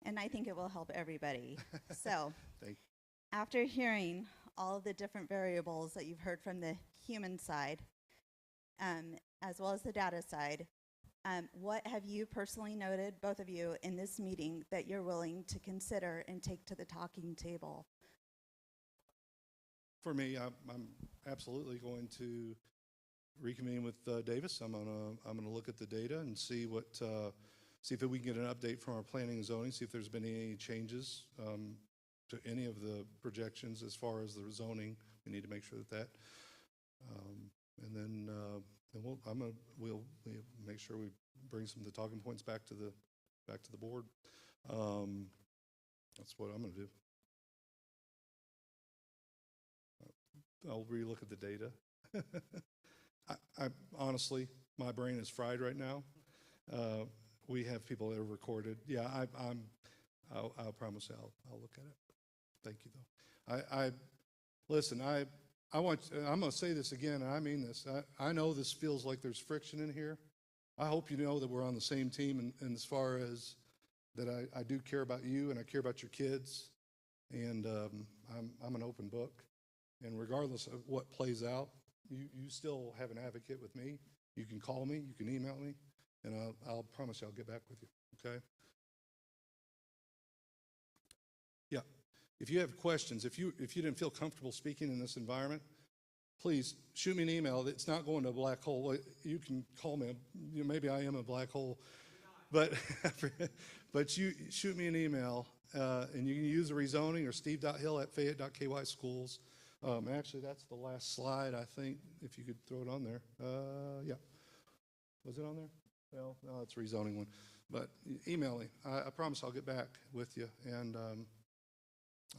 And I think it will help everybody. So Thank you. after hearing all of the different variables that you've heard from the human side, as well as the data side, what have you personally noted, both of you, in this meeting that you're willing to consider and take to the talking table? For me, I'm absolutely going to reconvene with Davis. I'm gonna look at the data and see what see if we can get an update from our planning and zoning. See if there's been any changes to any of the projections as far as the zoning. We need to make sure that and then we'll make sure we bring some of the talking points back to the board. That's what I'm going to do. I'll relook at the data. I honestly, my brain is fried right now. We have people that are recorded. Yeah, I'll promise I'll look at it. Thank you, though. Listen. I'm going to say this again, and I mean this. I know this feels like there's friction in here. I hope you know that we're on the same team, and as far as that, I do care about you, and I care about your kids, and I'm an open book. And regardless of what plays out, you still have an advocate with me. You can call me, you can email me, and I'll promise you I'll get back with you, okay? Yeah. If you have questions, if you didn't feel comfortable speaking in this environment, please shoot me an email. It's not going to a black hole. You can call me. Maybe I am a black hole, but you shoot me an email, and you can use the rezoning or steve.hill@fayette.ky schools. Actually, that's the last slide, I think, if you could throw it on there. Yeah. Was it on there? Well, no, it's a rezoning one. But email me. I promise I'll get back with you. And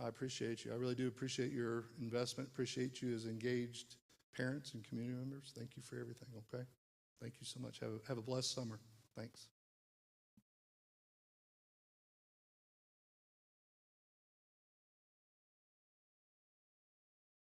I appreciate you. I really do appreciate your investment. Appreciate you as engaged parents and community members. Thank you for everything, okay? Thank you so much. Have a blessed summer. Thanks.